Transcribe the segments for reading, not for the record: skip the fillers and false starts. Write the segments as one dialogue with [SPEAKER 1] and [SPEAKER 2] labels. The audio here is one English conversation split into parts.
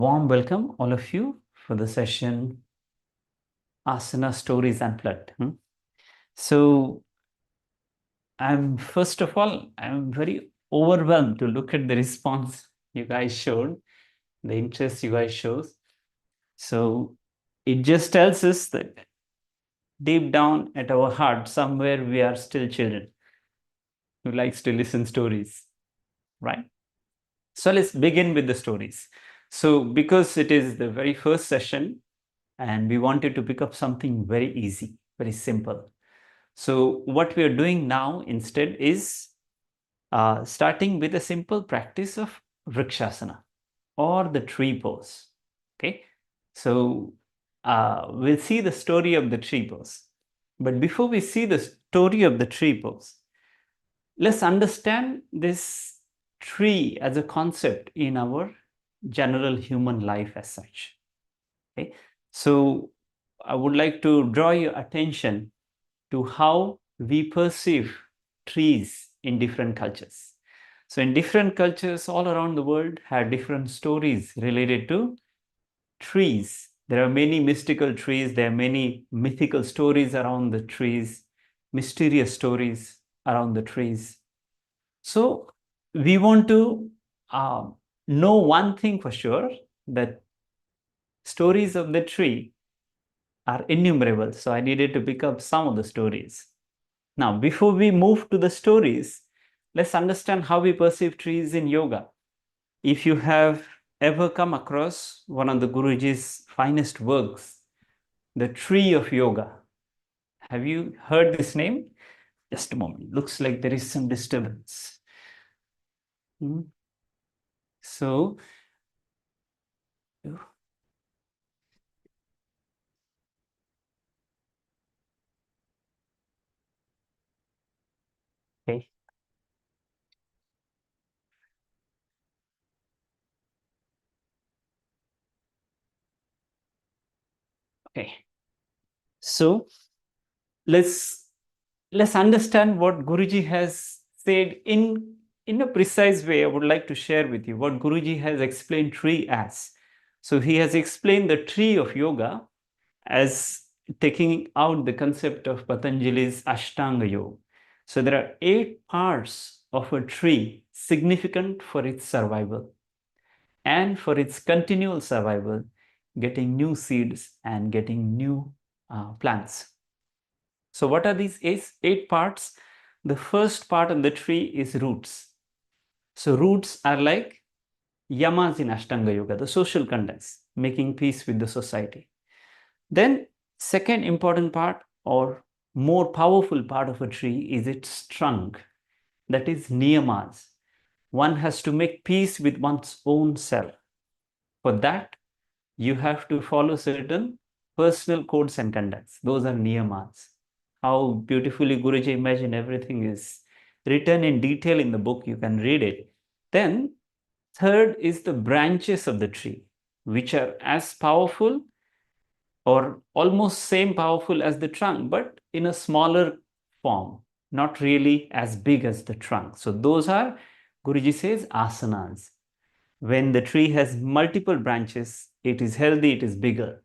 [SPEAKER 1] Warm welcome, all of you, for the session Asana Stories Unplugged. So, first of all, I'm very overwhelmed to look at the response you guys showed, the interest you guys showed. So, it just tells us that deep down at our heart, somewhere we are still children who likes to listen stories, right? So, let's begin with the stories. So, because it is the very first session, and we wanted to pick up something very easy, very simple. So what we are doing now instead is starting with a simple practice of Vrikshasana or the tree pose. Okay, so we'll see the story of the tree pose. But before we see the story of the tree pose, let's understand this tree as a concept in our general human life as such. Okay, so I would like to draw your attention to how we perceive trees in different cultures. So in different cultures all around the world have different stories related to trees. There are many mystical trees, there are many mythical stories around the trees, mysterious stories around the trees. So we want to know one thing for sure, that stories of the tree are innumerable. So I needed to pick up some of the stories. Now, before we move to the stories, let's understand how we perceive trees in yoga. If you have ever come across one of the Guruji's finest works, The Tree of Yoga, have you heard this name? Just a moment. Looks like there is some disturbance. So, okay. Okay. So let's understand what Guruji has said in a precise way. I would like to share with you what Guruji has explained tree as. So he has explained the tree of yoga as taking out the concept of Patanjali's Ashtanga Yoga. So there are 8 parts of a tree significant for its survival and for its continual survival, getting new seeds and getting new plants. So what are these 8 parts? The first part of the tree is roots. So roots are like yamas in Ashtanga Yoga, the social contacts, making peace with the society. Then second important part or more powerful part of a tree is its trunk, that is niyamas. One has to make peace with one's own self. For that, you have to follow certain personal codes and conducts. Those are niyamas. How beautifully Guruji imagined everything is written in detail in the book. You can read it. Then third is the branches of the tree, which are as powerful or almost same powerful as the trunk, but in a smaller form, not really as big as the trunk. So those are, Guruji says, asanas. When the tree has multiple branches, it is healthy, it is bigger.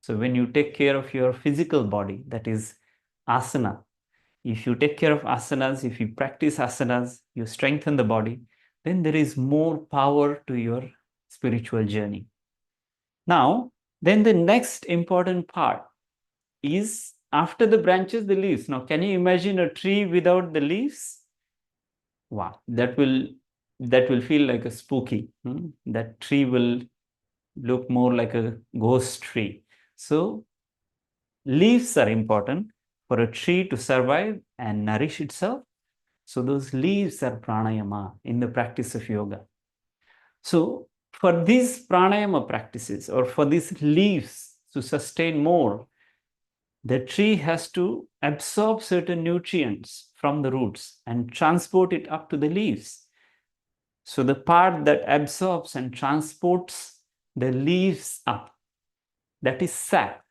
[SPEAKER 1] So when you take care of your physical body, that is asana. If you take care of asanas, if you practice asanas, you strengthen the body, then there is more power to your spiritual journey. Now, then the next important part is after the branches, the leaves. Now, can you imagine a tree without the leaves? Wow, that will feel like a spooky. That tree will look more like a ghost tree. So leaves are important for a tree to survive and nourish itself. So those leaves are pranayama in the practice of yoga. So for these pranayama practices or for these leaves to sustain more, the tree has to absorb certain nutrients from the roots and transport it up to the leaves. So the part that absorbs and transports the leaves up, that is sap.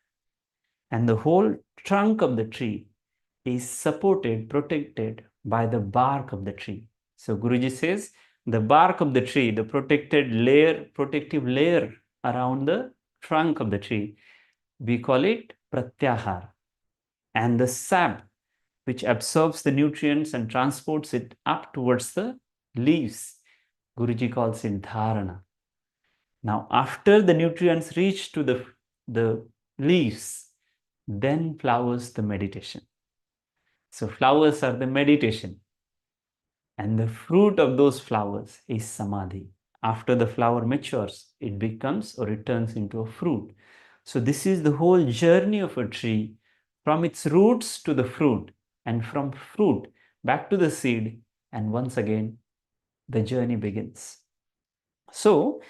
[SPEAKER 1] And the whole trunk of the tree is supported, protected by the bark of the tree. So Guruji says, the bark of the tree, the protective layer around the trunk of the tree. We call it pratyahar. And the sap, which absorbs the nutrients and transports it up towards the leaves, Guruji calls it dharana. Now, after the nutrients reach to the leaves, then flowers the meditation. So flowers are the meditation. And the fruit of those flowers is samadhi. After the flower matures, it becomes or it turns into a fruit. So this is the whole journey of a tree, from its roots to the fruit, and from fruit back to the seed, and once again the journey begins. So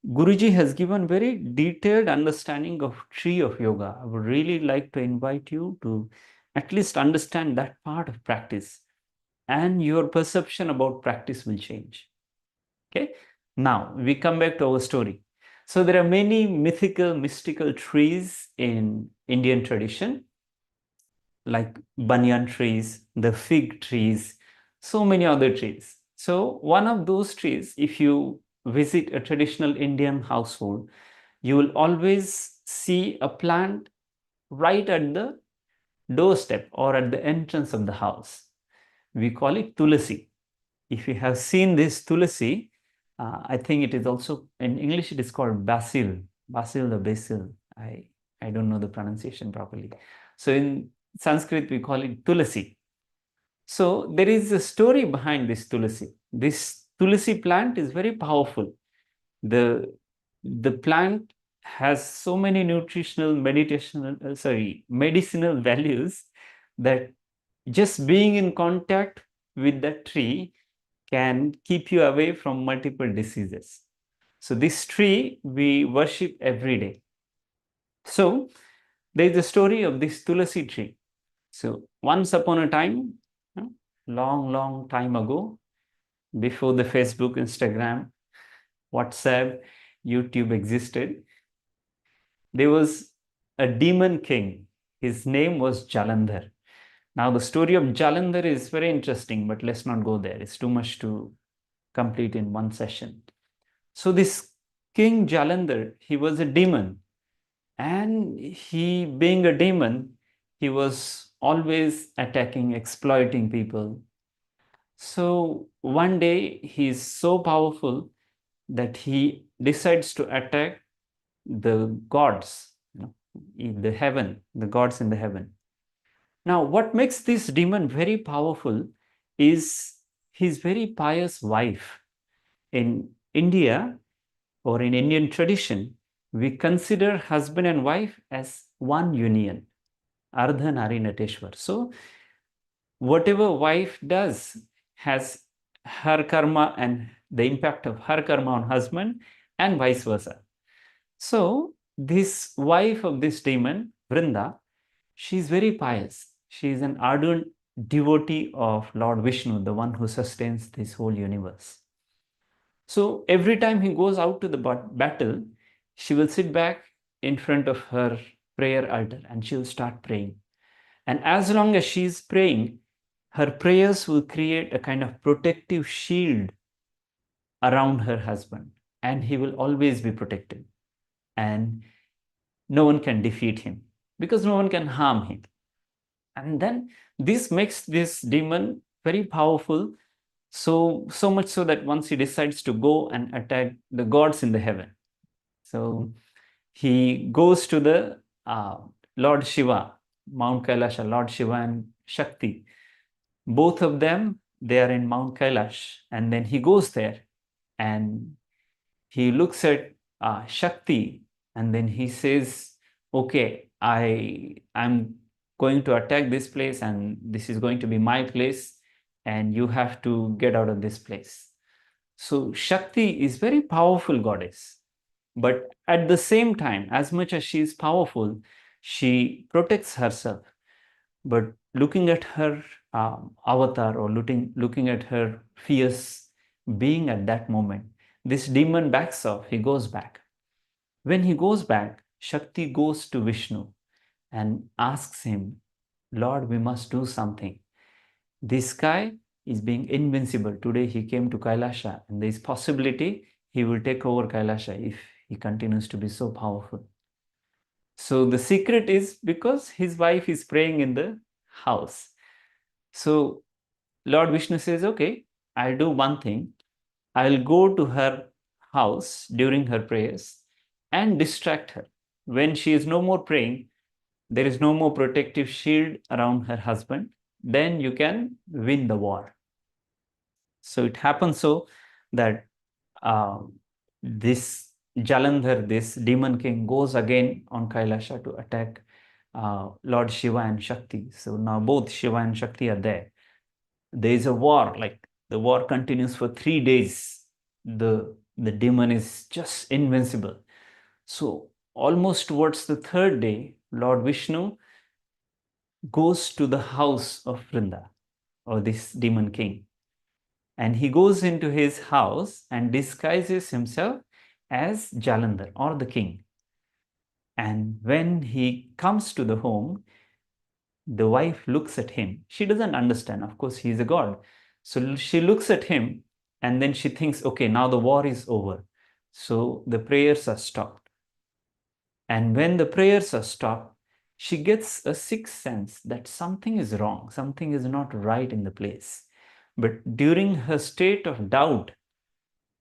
[SPEAKER 1] Guruji has given very detailed understanding of tree of yoga. I would really like to invite you to at least understand that part of practice, and your perception about practice will change. Okay, now we come back to our story. So there are many mythical, mystical trees in Indian tradition, like banyan trees, the fig trees, so many other trees. So one of those trees, if you visit a traditional Indian household, you will always see a plant right at the doorstep or at the entrance of the house. We call it tulasi. If you have seen this tulasi, I think it is also in English it is called basil or basil. I don't know the pronunciation properly. So in Sanskrit we call it tulasi. So there is a story behind this tulasi. This tulasi plant is very powerful. The plant has so many nutritional, medicinal values that just being in contact with that tree can keep you away from multiple diseases. So this tree we worship every day. So there is a story of this Tulasi tree. So once upon a time, long time ago, before the Facebook, Instagram, WhatsApp, YouTube existed, there was a demon king. His name was Jalandhar. Now the story of Jalandhar is very interesting, but let's not go there. It's too much to complete in one session. So this King Jalandhar, he was a demon, and he, being a demon, he was always attacking, exploiting people. So one day he is so powerful that he decides to attack the gods, in the heaven, the gods in the heaven. Now, what makes this demon very powerful is his very pious wife. In India, or in Indian tradition, we consider husband and wife as one union, Ardha Nari Nateshwar. So, whatever wife does has her karma and the impact of her karma on husband, and vice versa. So, this wife of this demon, Vrinda, she is very pious. She is an ardent devotee of Lord Vishnu, the one who sustains this whole universe. So every time he goes out to the battle, she will sit back in front of her prayer altar and she will start praying. And as long as she is praying, her prayers will create a kind of protective shield around her husband, and he will always be protected. And no one can defeat him because no one can harm him. And then this makes this demon very powerful, so much so that once he decides to go and attack the gods in the heaven. So he goes to the Lord Shiva, Mount Kailasha, Lord Shiva and Shakti. Both of them, they are in Mount Kailash. And then he goes there and he looks at Shakti, and then he says, okay, I'm going to attack this place, and this is going to be my place, and you have to get out of this place. So Shakti is very powerful goddess, but at the same time, as much as she is powerful, she protects herself. But looking at her avatar, or looking at her fierce being at that moment, this demon backs off, he goes back. When he goes back, Shakti goes to Vishnu and asks him, Lord, we must do something. This guy is being invincible. Today he came to Kailasha, and there is possibility he will take over Kailasha He continues to be so powerful. So the secret is because his wife is praying in the house. So Lord Vishnu says, okay, I'll do one thing. I'll go to her house during her prayers and distract her. When she is no more praying, there is no more protective shield around her husband, then you can win the war. So it happens so that this Jalandhar, this demon king, goes again on Kailasha to attack Lord Shiva and Shakti. So now both Shiva and Shakti are there. There is a war, like the war continues for 3 days. The demon is just invincible. So almost towards the third day, Lord Vishnu goes to the house of Vrinda, or this demon king. And he goes into his house and disguises himself as Jalandhar, or the king. And when he comes to the home, the wife looks at him. She doesn't understand. Of course, he's a god. So she looks at him and then she thinks, okay, now the war is over. So the prayers are stopped. And when the prayers are stopped, she gets a sixth sense that something is wrong, something is not right in the place. But during her state of doubt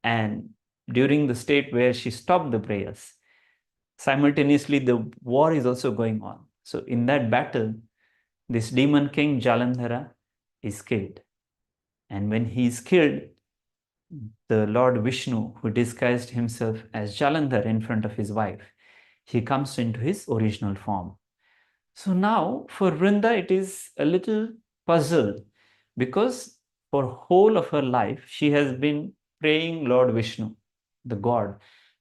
[SPEAKER 1] and during the state where she stopped the prayers, simultaneously the war is also going on. So in that battle, this demon king Jalandhara is killed. And when he is killed, the Lord Vishnu, who disguised himself as Jalandhar in front of his wife, he comes into his original form. So now for Vrinda, it is a little puzzled because for whole of her life, she has been praying Lord Vishnu, the God.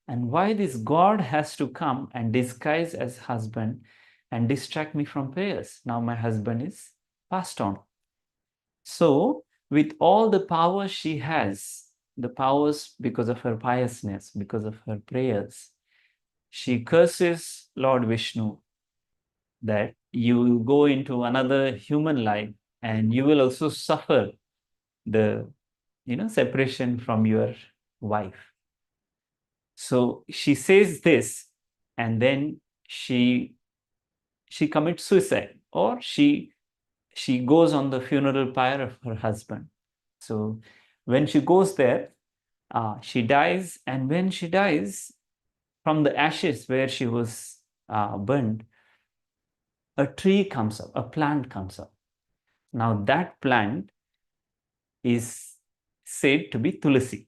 [SPEAKER 1] And why this God has to come and disguise as husband and distract me from prayers? Now my husband is passed on. So with all the power she has, the powers because of her piousness, because of her prayers, she curses Lord Vishnu that you will go into another human life and you will also suffer the separation from your wife. So she says this, and then she commits suicide, or she goes on the funeral pyre of her husband. So when she goes there, she dies, and when she dies, from the ashes where she was burned, a tree comes up, a plant comes up. Now that plant is said to be Tulasi.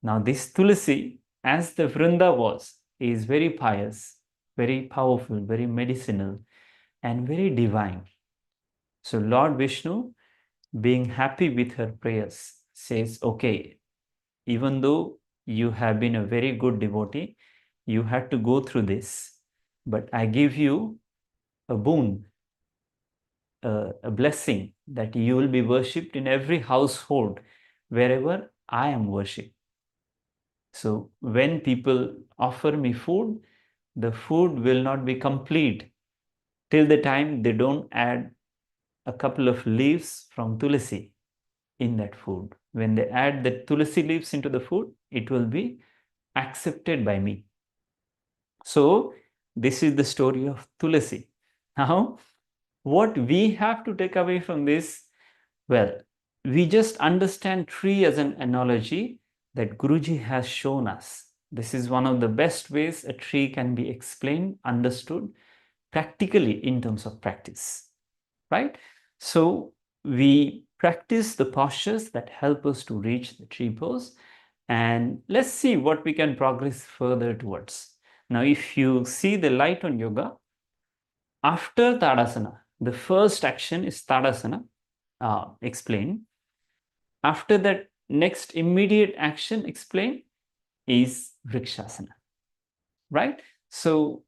[SPEAKER 1] Now this Tulasi, as the Vrinda was, is very pious, very powerful, very medicinal, and very divine. So Lord Vishnu, being happy with her prayers, says, okay, even though you have been a very good devotee, you had to go through this, but I give you a boon, a blessing that you will be worshipped in every household wherever I am worshipped. So when people offer me food, the food will not be complete till the time they don't add a couple of leaves from tulasi in that food. When they add the tulasi leaves into the food, it will be accepted by me. So this is the story of tulasi. Now, what we have to take away from this, well, we just understand tree as an analogy that Guruji has shown us. This is one of the best ways a tree can be explained, understood practically in terms of practice, right? So we practice the postures that help us to reach the tree pose, and let's see what we can progress further towards. Now, if you see the light on yoga, after Tadasana, the first action is Tadasana, explained. After that, next immediate action explained is Vrikshasana, right? So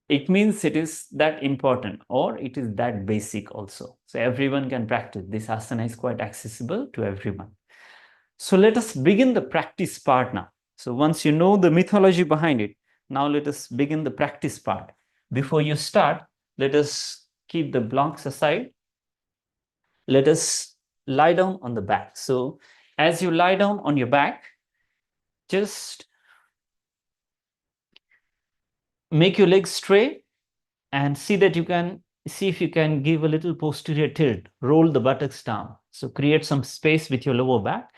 [SPEAKER 1] it means it is that important, or it is that basic also. So everyone can practice. This asana is quite accessible to everyone. So let us begin the practice part now. So once you know the mythology behind it, now let us begin the practice part. Before you start, let us keep the blocks aside. Let us lie down on the back. So as you lie down on your back, just make your legs straight and see if you can give a little posterior tilt, roll the buttocks down. So create some space with your lower back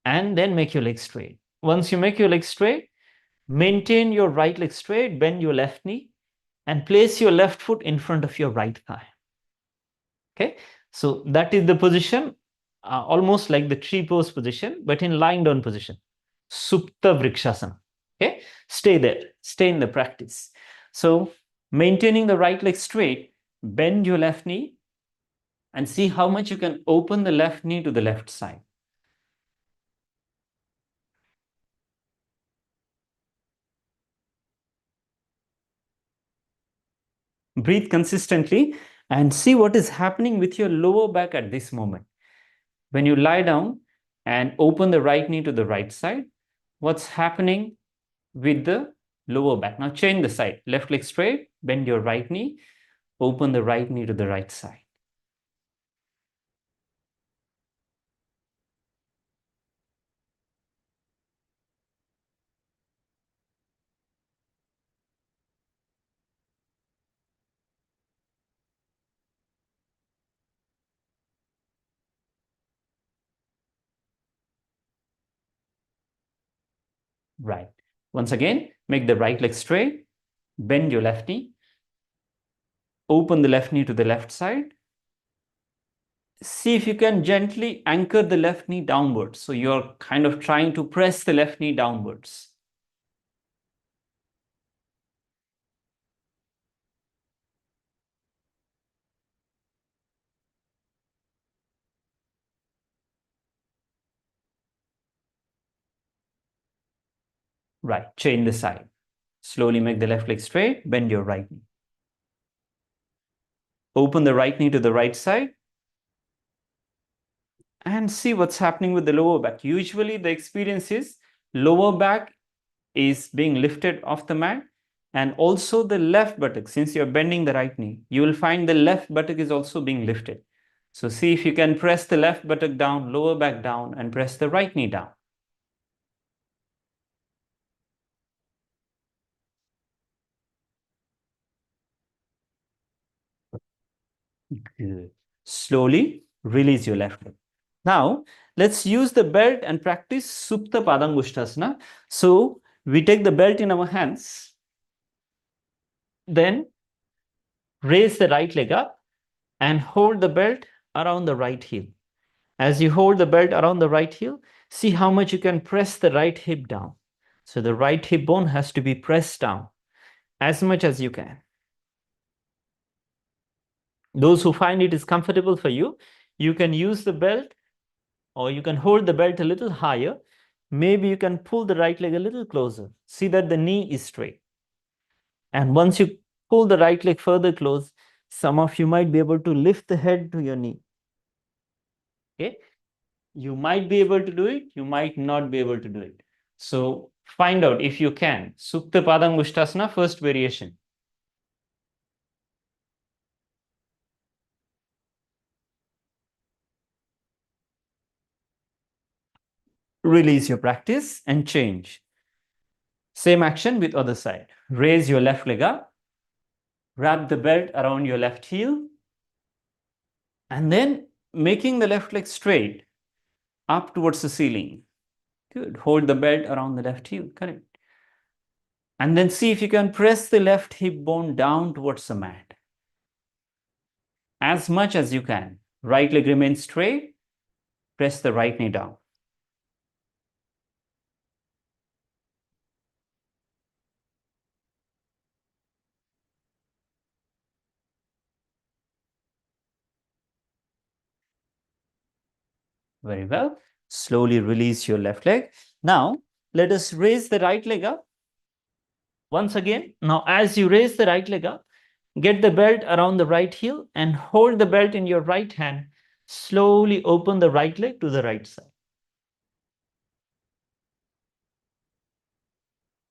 [SPEAKER 1] and then make your legs straight. Once you make your legs straight, maintain your right leg straight, bend your left knee and place your left foot in front of your right thigh. Okay, so that is the position, almost like the tree pose position, but in lying down position. Supta Vrikshasana. Okay, stay there, stay in the practice. So maintaining the right leg straight, bend your left knee and see how much you can open the left knee to the left side. Breathe consistently and see what is happening with your lower back at this moment. When you lie down and open the right knee to the right side, what's happening with the lower back? Now change the side. Left leg straight, bend your right knee, open the right knee to the right side. Right. Once again, make the right leg straight, bend your left knee, open the left knee to the left side. See if you can gently anchor the left knee downwards. So you're kind of trying to press the left knee downwards. Right. Change the side. Slowly make the left leg straight, bend your right knee. Open the right knee to the right side and see what's happening with the lower back. Usually the experience is lower back is being lifted off the mat and also the left buttock. Since you're bending the right knee, you will find the left buttock is also being lifted. So see if you can press the left buttock down, lower back down and press the right knee down. Good. Slowly release your left leg. Now, let's use the belt and practice Supta Padangushtasana. So, we take the belt in our hands, then raise the right leg up and hold the belt around the right heel. As you hold the belt around the right heel, see how much you can press the right hip down. So, the right hip bone has to be pressed down as much as you can. Those who find it is comfortable for you, you can use the belt or you can hold the belt a little higher. Maybe you can pull the right leg a little closer. See that the knee is straight. And once you pull the right leg further close, some of you might be able to lift the head to your knee. Okay? You might be able to do it, you might not be able to do it. So find out if you can. Supta Padangushtasana, first variation. Release your practice and change. Same action with other side. Raise your left leg up, wrap the belt around your left heel, and then making the left leg straight up towards the ceiling. Good. Hold the belt around the left heel. Correct. And then see if you can press the left hip bone down towards the mat. As much as you can. Right leg remains straight. Press the right knee down. Very well. Slowly release your left leg. Now, let us raise the right leg up. Once again, now as you raise the right leg up, get the belt around the right heel and hold the belt in your right hand. Slowly open the right leg to the right side.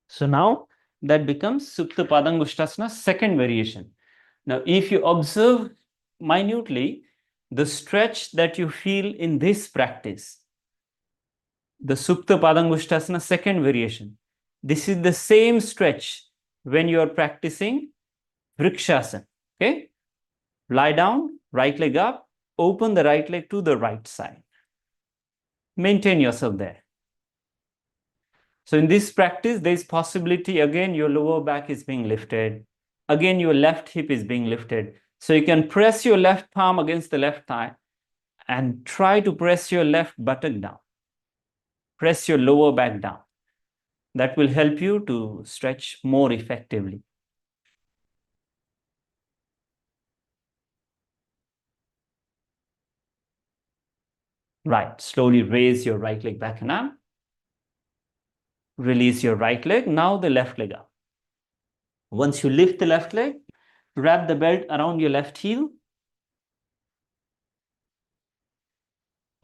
[SPEAKER 1] So now that becomes Supta Padangushtasana, second variation. Now, if you observe minutely the stretch that you feel in this practice, the Supta Padangushtasana, second variation, this is the same stretch when you are practicing Vrikshasana. Okay? Lie down, right leg up, open the right leg to the right side. Maintain yourself there. So in this practice, there is possibility, again, your lower back is being lifted. Again, your left hip is being lifted. So you can press your left palm against the left thigh and try to press your left buttock down. Press your lower back down. That will help you to stretch more effectively. Right. Slowly raise your right leg back and up. Release your right leg. Now the left leg up. Once you lift the left leg, wrap the belt around your left heel.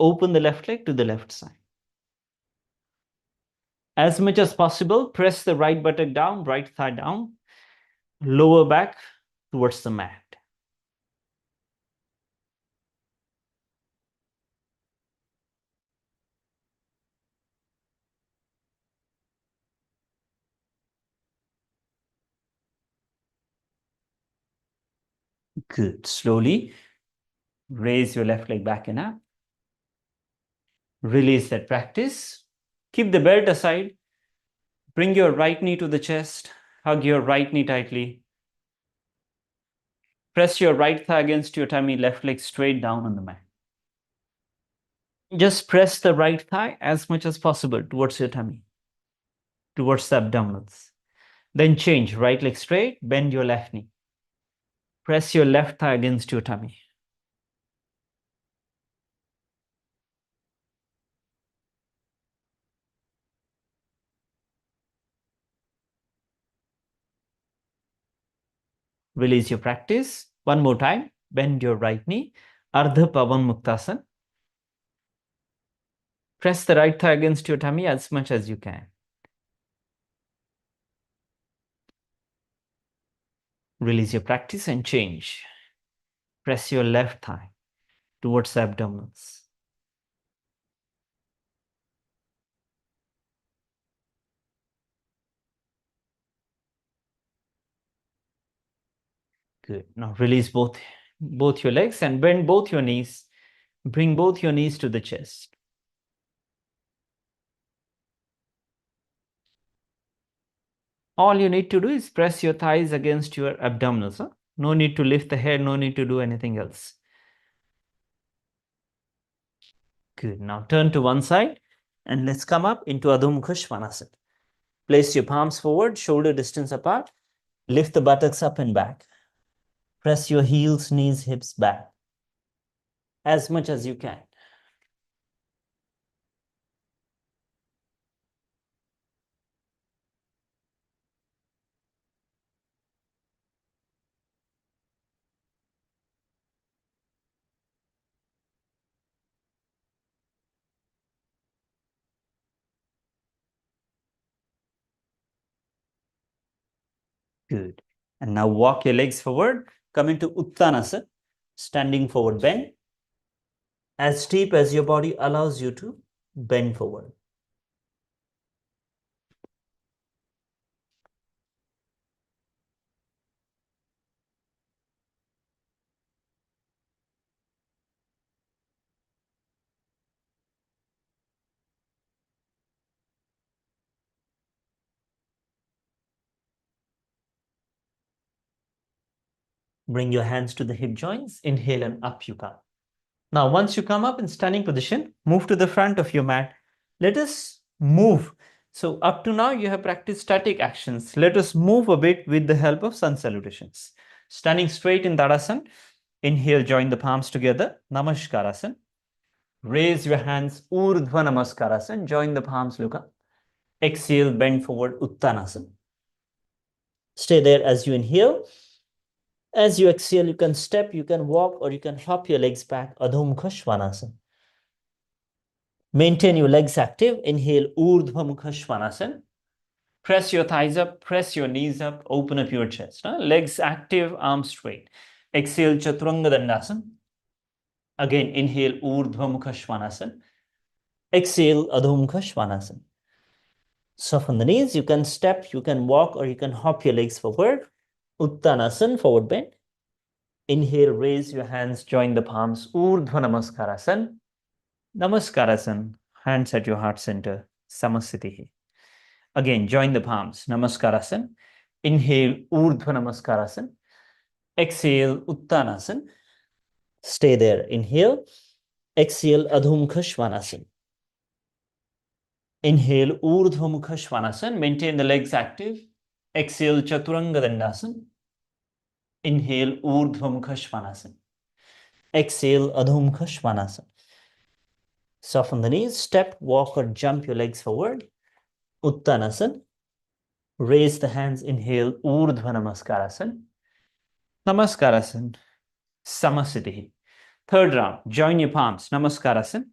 [SPEAKER 1] Open the left leg to the left side. As much as possible, press the right buttock down, right thigh down, lower back towards the mat. Good. Slowly raise your left leg back and up. Release that practice. Keep the belt aside. Bring your right knee to the chest. Hug your right knee tightly. Press your right thigh against your tummy, left leg straight down on the mat. Just press the right thigh as much as possible towards your tummy, towards the abdominals. Then change, right leg straight, bend your left knee. Press your left thigh against your tummy. Release your practice. One more time, bend your right knee, Ardha Pavan Muktasana. Press the right thigh against your tummy as much as you can. Release your practice and change. Press your left thigh towards the abdominals. Good. Now release both your legs and bend both your knees. Bring both your knees to the chest. All you need to do is press your thighs against your abdominals. Huh? No need to lift the head, no need to do anything else. Good. Now turn to one side and let's come up into Adho Mukha Svanasana. Place your palms forward, shoulder distance apart. Lift the buttocks up and back. Press your heels, knees, hips back as much as you can. Good. And now walk your legs forward. Come into Uttanasana, standing forward bend. As steep as your body allows you to bend forward. Bring your hands to the hip joints. Inhale and up you come. Now, once you come up in standing position, move to the front of your mat. Let us move. So up to now, you have practiced static actions. Let us move a bit with the help of sun salutations. Standing straight in Tadasana. Inhale, join the palms together. Namaskarasan. Raise your hands. Urdhva Namaskarasan. Join the palms, look up. Exhale, bend forward. Uttanasana. Stay there as you inhale. As you exhale, you can step, you can walk, or you can hop your legs back. Adho Mukha Svanasana. Maintain your legs active. Inhale, Urdhva Mukha Svanasana. Press your thighs up, press your knees up, open up your chest. Legs active, arms straight. Exhale, Chaturanga Dandasana. Again, inhale, Urdhva Mukha Svanasana. Exhale, Adho Mukha Svanasana.
[SPEAKER 2] Soften the knees. You can step, you can walk, or you can hop your legs forward. Uttanasana, forward bend. Inhale, raise your hands, join the palms. Urdhva Namaskarasan. Namaskarasan, hands at your heart center. Samasthiti. Again, join the palms. Namaskarasan. Inhale, Urdhva Namaskarasan. Exhale, Uttanasan. Stay there. Inhale. Exhale, Adho Mukha Svanasana. Inhale, Urdhva Mukha Svanasana. Maintain the legs active. Exhale, Chaturanga Dandasana. Inhale, Urdhva Mukha Svanasana. Exhale, Adho Mukha Svanasana. Soften the knees. Step, walk, or jump your legs forward. Uttanasana. Raise the hands. Inhale, Urdhva Namaskarasan. Namaskarasan. Samasthiti. Third round. Join your palms. Namaskarasan.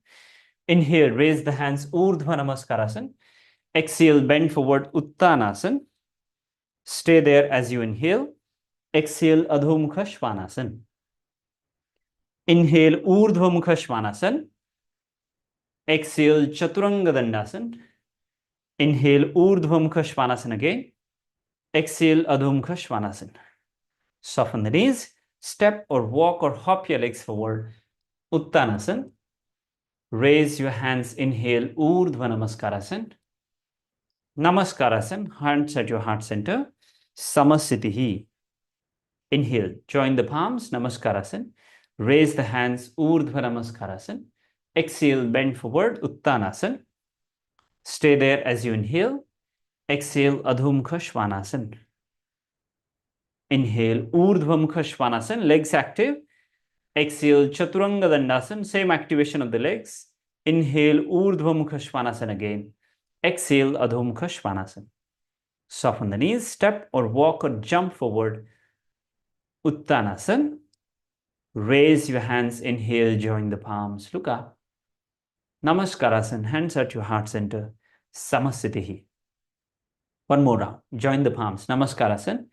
[SPEAKER 2] Inhale, raise the hands. Urdhva Namaskarasan. Exhale, bend forward. Uttanasan. Stay there as you inhale. Exhale, Adho Mukha Svanasana. Inhale, Urdhva Mukha Svanasana. Exhale, Chaturanga Dandasana. Inhale, Urdhva Mukha Svanasana again. Exhale, Adho Mukha Svanasana. Soften the knees. Step or walk or hop your legs forward. Uttanasana. Raise your hands. Inhale, Urdhva Namaskarasan. Namaskarasan, hands at your heart center. Samasthiti. Inhale, join the palms. Namaskarasan. Raise the hands. Urdhva Namaskarasan. Exhale, bend forward. Uttanasan. Stay there as you inhale. Exhale, Adho Mukha Svanasana. Inhale, Urdhva Mukha Svanasana. Legs active. Exhale, Chaturanga Dandasana. Same activation of the legs. Inhale, Urdhva Mukha Svanasana again. Exhale, Adho Mukha Svanasana. Soften the knees. Step or walk or jump forward. Uttanasana. Raise your hands. Inhale, join the palms. Look up. Namaskarasan, hands at your heart center. Samasthiti. One more round. Join the palms. Namaskarasan.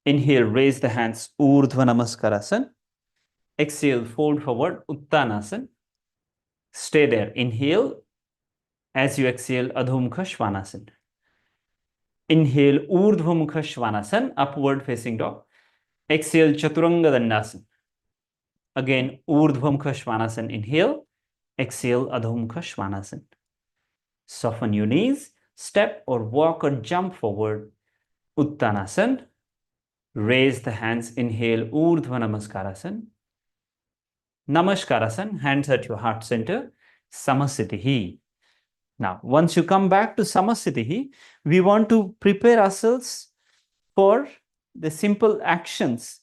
[SPEAKER 2] Inhale, raise the hands. Urdhva Namaskarasan. Exhale, fold forward. Uttanasan. Stay there. Inhale. As you exhale, Adho Mukha Svanasana. Inhale, Urdhva Mukha Svanasana, upward facing dog. Exhale, Chaturanga Dandasana. Again, Urdhva Mukha Svanasana. Inhale. Exhale, Adho Mukha Svanasana. Soften your knees. Step or walk or jump forward. Uttanasana. Raise the hands. Inhale, Urdhva Namaskarasan. Namaskarasan, hands at your heart center. Samasthiti. Now, once you come back to Samasthiti, we want to prepare ourselves for the simple actions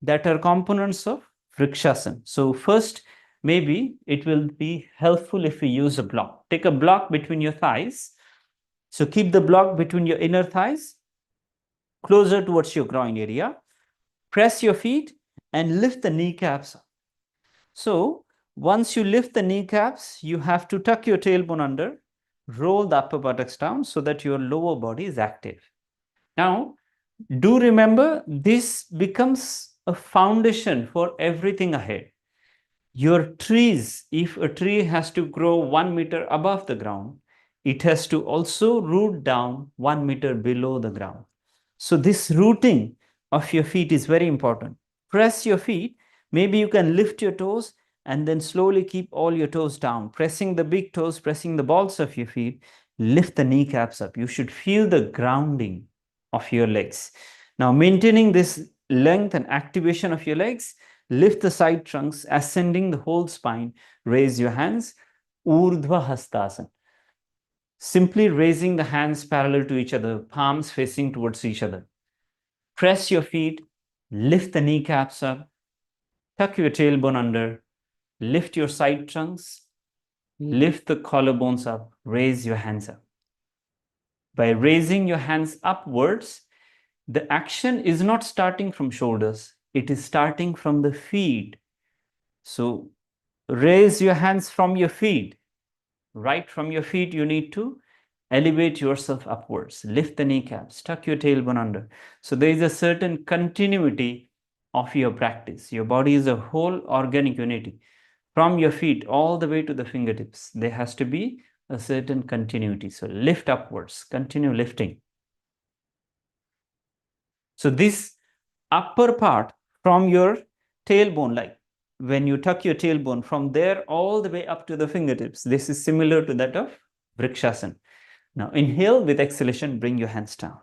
[SPEAKER 2] that are components of Vrikshasana. So first, maybe it will be helpful if we use a block. Take a block between your thighs. So keep the block between your inner thighs, closer towards your groin area. Press your feet and lift the kneecaps up. So once you lift the kneecaps, you have to tuck your tailbone under, roll the upper buttocks down so that your lower body is active. Now, do remember, this becomes a foundation for everything ahead. Your trees, if a tree has to grow 1 meter above the ground, it has to also root down 1 meter below the ground. So this rooting of your feet is very important. Press your feet. Maybe you can lift your toes and then slowly keep all your toes down. Pressing the big toes, pressing the balls of your feet. Lift the kneecaps up. You should feel the grounding of your legs. Now, maintaining this length and activation of your legs, lift the side trunks, ascending the whole spine. Raise your hands. Urdhva Hastasana. Simply raising the hands parallel to each other, palms facing towards each other. Press your feet, lift the kneecaps up, tuck your tailbone under, lift your side trunks, lift the collarbones up, raise your hands up. By raising your hands upwards, the action is not starting from shoulders, it is starting from the feet. So raise your hands from your feet. Right from your feet, you need to elevate yourself upwards, lift the kneecaps, tuck your tailbone under. So there is a certain continuity of your practice. Your body is a whole organic unity. From your feet all the way to the fingertips, there has to be a certain continuity. So lift upwards, continue lifting. So this upper part from your tailbone, like when you tuck your tailbone from there all the way up to the fingertips, this is similar to that of Vrikshasana. Now inhale with exhalation, bring your hands down.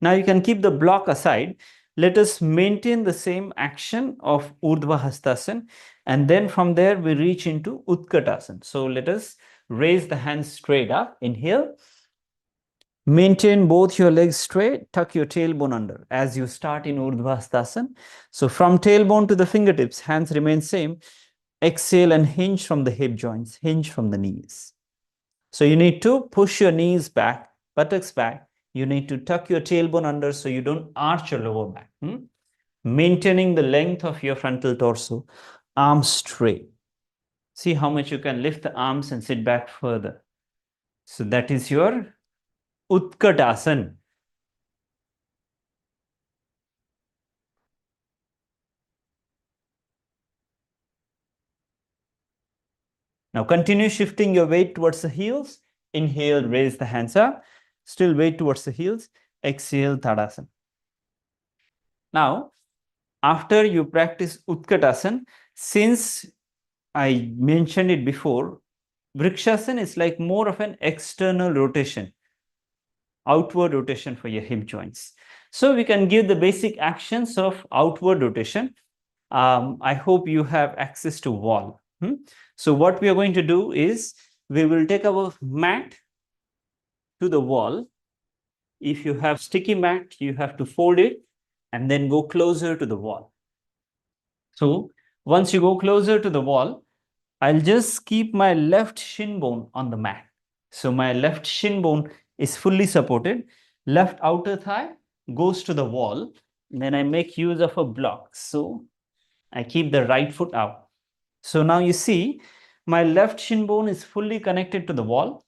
[SPEAKER 2] Now you can keep the block aside. Let us maintain the same action of Urdhva Hastasana, and then from there we reach into Utkatasana. So let us raise the hands straight up. Inhale. Maintain both your legs straight, tuck your tailbone under as you start in Urdhva Hastasana. So from tailbone to the fingertips, hands remain same. Exhale and hinge from the hip joints, hinge from the knees. So you need to push your knees back, buttocks back. You need to tuck your tailbone under so you don't arch your lower back. Maintaining the length of your frontal torso, arms straight. See how much you can lift the arms and sit back further. So that is your Utkatasana. Now continue shifting your weight towards the heels. Inhale, raise the hands up. Still weight towards the heels. Exhale, Tadasana. Now, after you practice Utkatasana, since I mentioned it before, Vrikshasana is like more of an external rotation, outward rotation for your hip joints. So we can give the basic actions of outward rotation. I hope you have access to wall. So what we are going to do is we will take our mat to the wall. If you have sticky mat, you have to fold it and then go closer to the wall. So once you go closer to the wall, I'll just keep my left shin bone on the mat. So my left shin bone is fully supported. Left outer thigh goes to the wall. Then I make use of a block. So I keep the right foot out. So now you see my left shin bone is fully connected to the wall.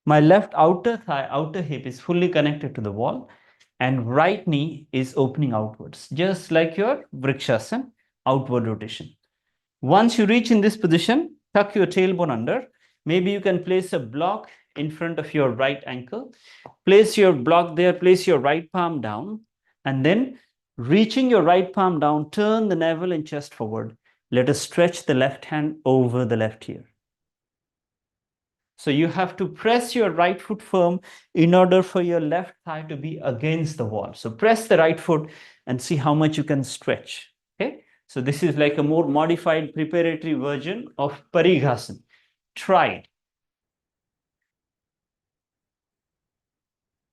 [SPEAKER 2] My left outer thigh, outer hip is fully connected to the wall, and right knee is opening outwards, just like your Vrikshasana, outward rotation. Once you reach in this position, tuck your tailbone under. Maybe you can place a block in front of your right ankle. Place your block there, place your right palm down, and then reaching your right palm down, turn the navel and chest forward. Let us stretch the left hand over the left ear. So you have to press your right foot firm in order for your left thigh to be against the wall. So press the right foot and see how much you can stretch. Okay. So this is like a more modified preparatory version of Parighasana. Try it.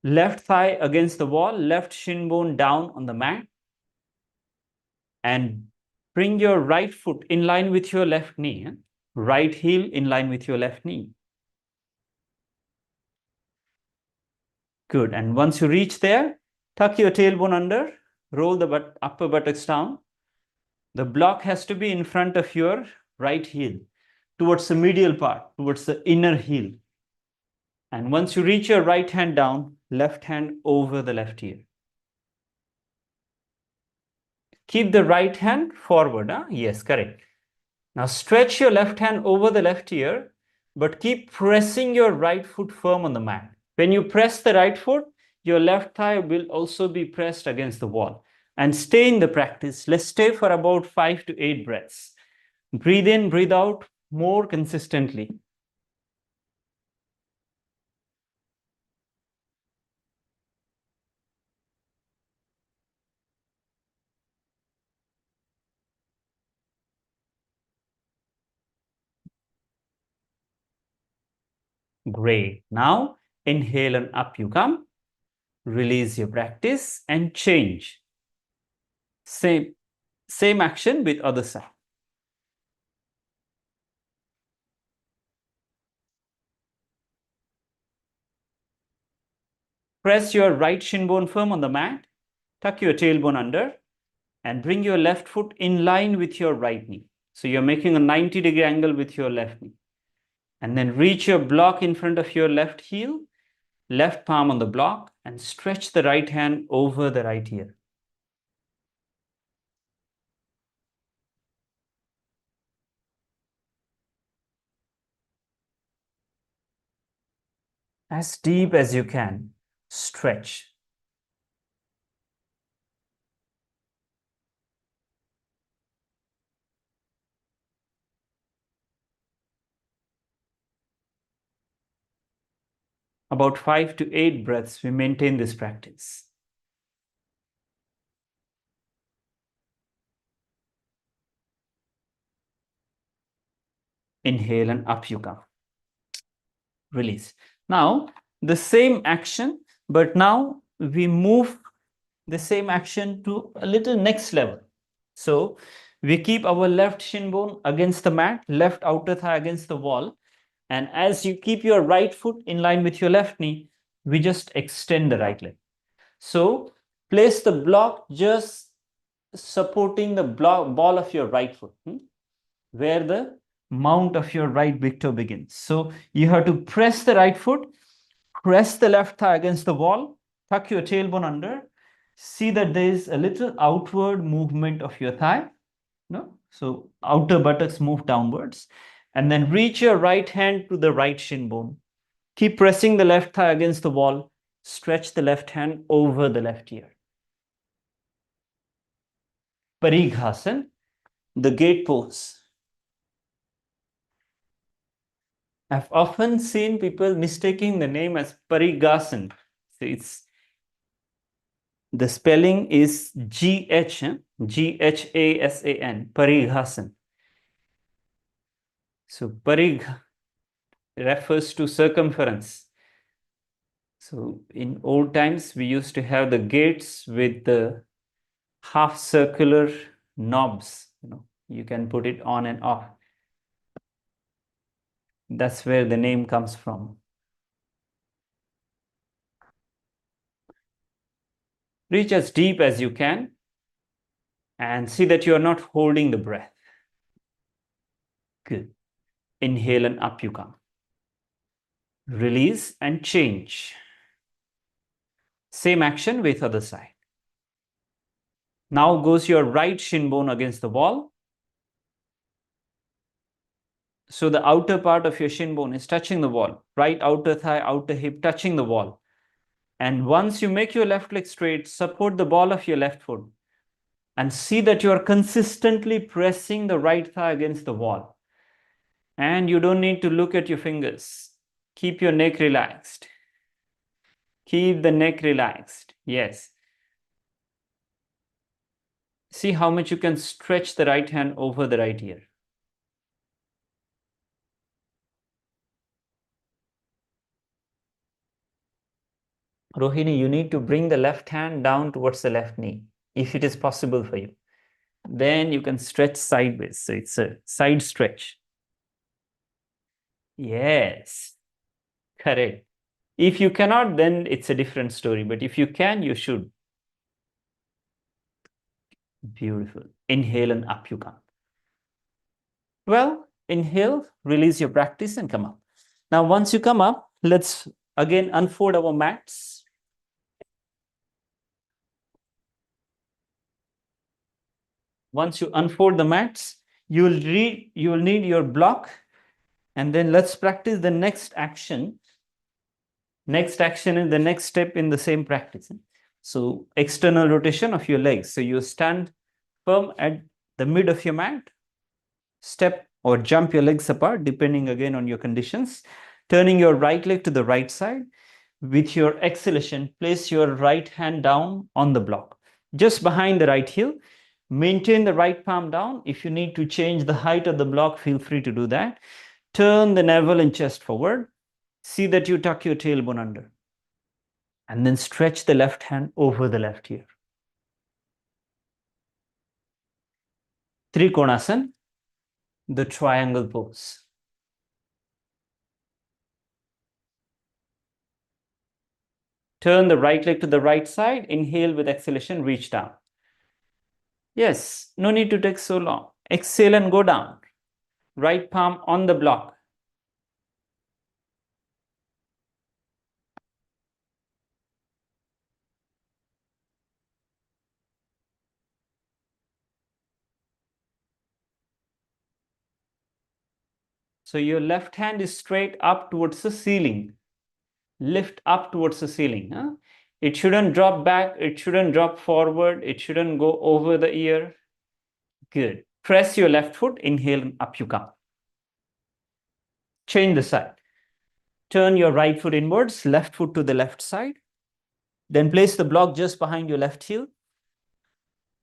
[SPEAKER 2] Left thigh against the wall, left shin bone down on the mat. And bring your right foot in line with your left knee. Right heel in line with your left knee. Good. And once you reach there, tuck your tailbone under, roll the upper buttocks down. The block has to be in front of your right heel, towards the medial part, towards the inner heel. And once you reach your right hand down, left hand over the left ear. Keep the right hand forward. Yes, correct. Now stretch your left hand over the left ear, but keep pressing your right foot firm on the mat. When you press the right foot, your left thigh will also be pressed against the wall. And stay in the practice. Let's stay for about 5 to 8 breaths. Breathe in, breathe out more consistently. Great. Now inhale and up you come. Release your practice and change. Same action with other side. Press your right shin bone firm on the mat. Tuck your tailbone under and bring your left foot in line with your right knee. So you're making a 90-degree angle with your left knee. And then reach your block in front of your left heel, left palm on the block, and stretch the right hand over the right ear. as deep as you can. Stretch. About 5 to 8 breaths, we maintain this practice. Inhale and up you come. Release. Now, the same action, but now we move the same action to a little next level. So we keep our left shin bone against the mat, left outer thigh against the wall. And as you keep your right foot in line with your left knee, we just extend the right leg. So place the block just supporting the ball of your right foot, where the mount of your right big toe begins. So you have to press the right foot, press the left thigh against the wall, tuck your tailbone under, see that there is a little outward movement of your thigh. No? So outer buttocks move downwards, and then reach your right hand to the right shin bone. Keep pressing the left thigh against the wall. Stretch the left hand over the left ear. Parighasan, the gate pose. I've often seen people mistaking the name as Parighasan. So the spelling is Ghasan, Parighasan. So Parig refers to circumference. So in old times, we used to have the gates with the half circular knobs. You can put it on and off. That's where the name comes from. Reach as deep as you can and see that you are not holding the breath. Good. Inhale and up you come. Release and change. Same action with other side. Now goes your right shin bone against the wall. So the outer part of your shin bone is touching the wall. Right outer thigh, outer hip touching the wall. And once you make your left leg straight, support the ball of your left foot and see that you are consistently pressing the right thigh against the wall. And you don't need to look at your fingers. Keep your neck relaxed. Keep the neck relaxed. Yes. See how much you can stretch the right hand over the right ear. Rohini, you need to bring the left hand down towards the left knee, if it is possible for you. Then you can stretch sideways. So it's a side stretch. Yes, correct. If you cannot, then it's a different story. But if you can, you should. Beautiful. Inhale and up you come. Well, inhale, release your practice and come up. Now, once you come up, let's again unfold our mats. Once you unfold the mats, you will need your block, and then let's practice the next action. Next action is the next step in the same practice. So external rotation of your legs. So you stand firm at the mid of your mat, step or jump your legs apart, depending again on your conditions, turning your right leg to the right side. With your exhalation, place your right hand down on the block, just behind the right heel. Maintain the right palm down. If you need to change the height of the block, feel free to do that. Turn the navel and chest forward. See that you tuck your tailbone under. And then stretch the left hand over the left ear. Trikonasana, the triangle pose. Turn the right leg to the right side. Inhale with exhalation, reach down. Yes, no need to take so long. Exhale and go down. Right palm on the block. So your left hand is straight up towards the ceiling.
[SPEAKER 1] lift up towards the ceiling. Huh? It shouldn't drop back, it shouldn't drop forward, it shouldn't go over the ear. Good. Press your left foot, inhale, and up you come. Change the side. Turn your right foot inwards, left foot to the left side. Then place the block just behind your left heel.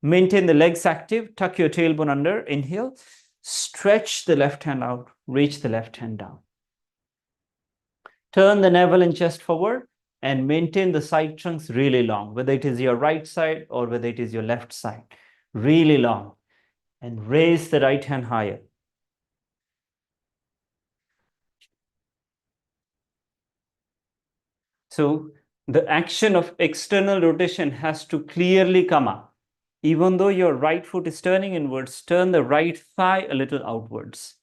[SPEAKER 1] Maintain the legs active, tuck your tailbone under, inhale, stretch the left hand out, reach the left hand down. Turn the navel and chest forward and maintain the side trunks really long, whether it is your right side or whether it is your left side, really long. And raise the right hand higher. So the action of external rotation has to clearly come up. Even though your right foot is turning inwards, turn the right thigh a little outwards.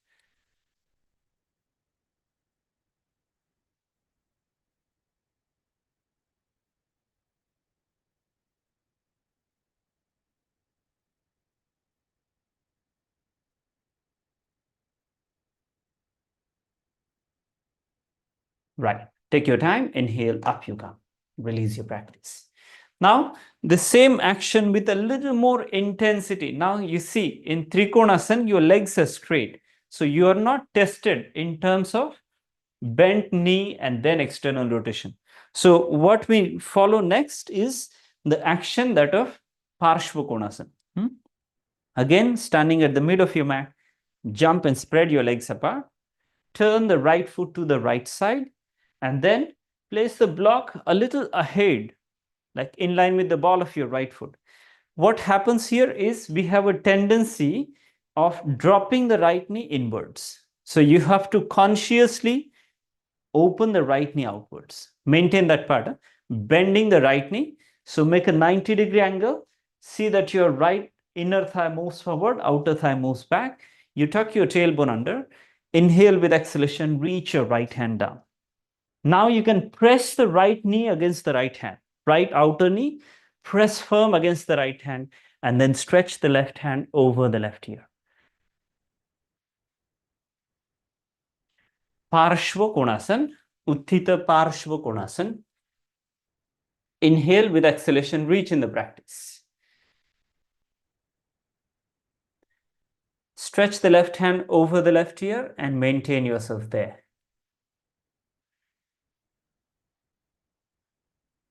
[SPEAKER 1] Right. Take your time, inhale, up you come. Release your practice. Now, the same action with a little more intensity. Now, you see, in Trikonasana, your legs are straight. So, you are not tested in terms of bent knee and then external rotation. So, what we follow next is the action that of Parshva Konasana. Again, standing at the mid of your mat, jump and spread your legs apart. Turn the right foot to the right side and then place the block a little ahead, like in line with the ball of your right foot. What happens here is we have a tendency of dropping the right knee inwards. So you have to consciously open the right knee outwards. Maintain that pattern, bending the right knee. So make a 90-degree angle. See that your right inner thigh moves forward, outer thigh moves back. You tuck your tailbone under. Inhale with exhalation, reach your right hand down. Now you can press the right knee against the right hand, right outer knee, press firm against the right hand, and then stretch the left hand over the left ear. Parshva Konasana, Utthita Parshva Konasana. Inhale with exhalation, reach in the practice. Stretch the left hand over the left ear and maintain yourself there.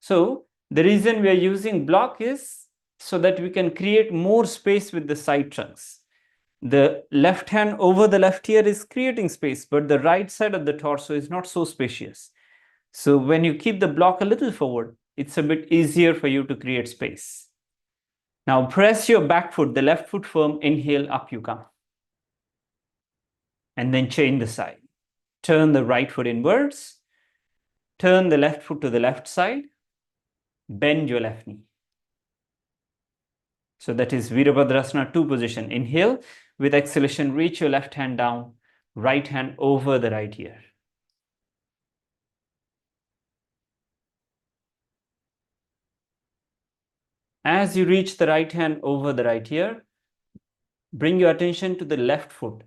[SPEAKER 1] So the reason we are using block is so that we can create more space with the side trunks. The left hand over the left ear is creating space, but the right side of the torso is not so spacious. So when you keep the block a little forward, it's a bit easier for you to create space. Now press your back foot, the left foot firm, inhale, up you come. And then change the side. Turn the right foot inwards. Turn the left foot to the left side. Bend your left knee. So that is Virabhadrasana 2 position. Inhale, with exhalation, reach your left hand down, right hand over the right ear. As you reach the right hand over the right ear, bring your attention to the left foot.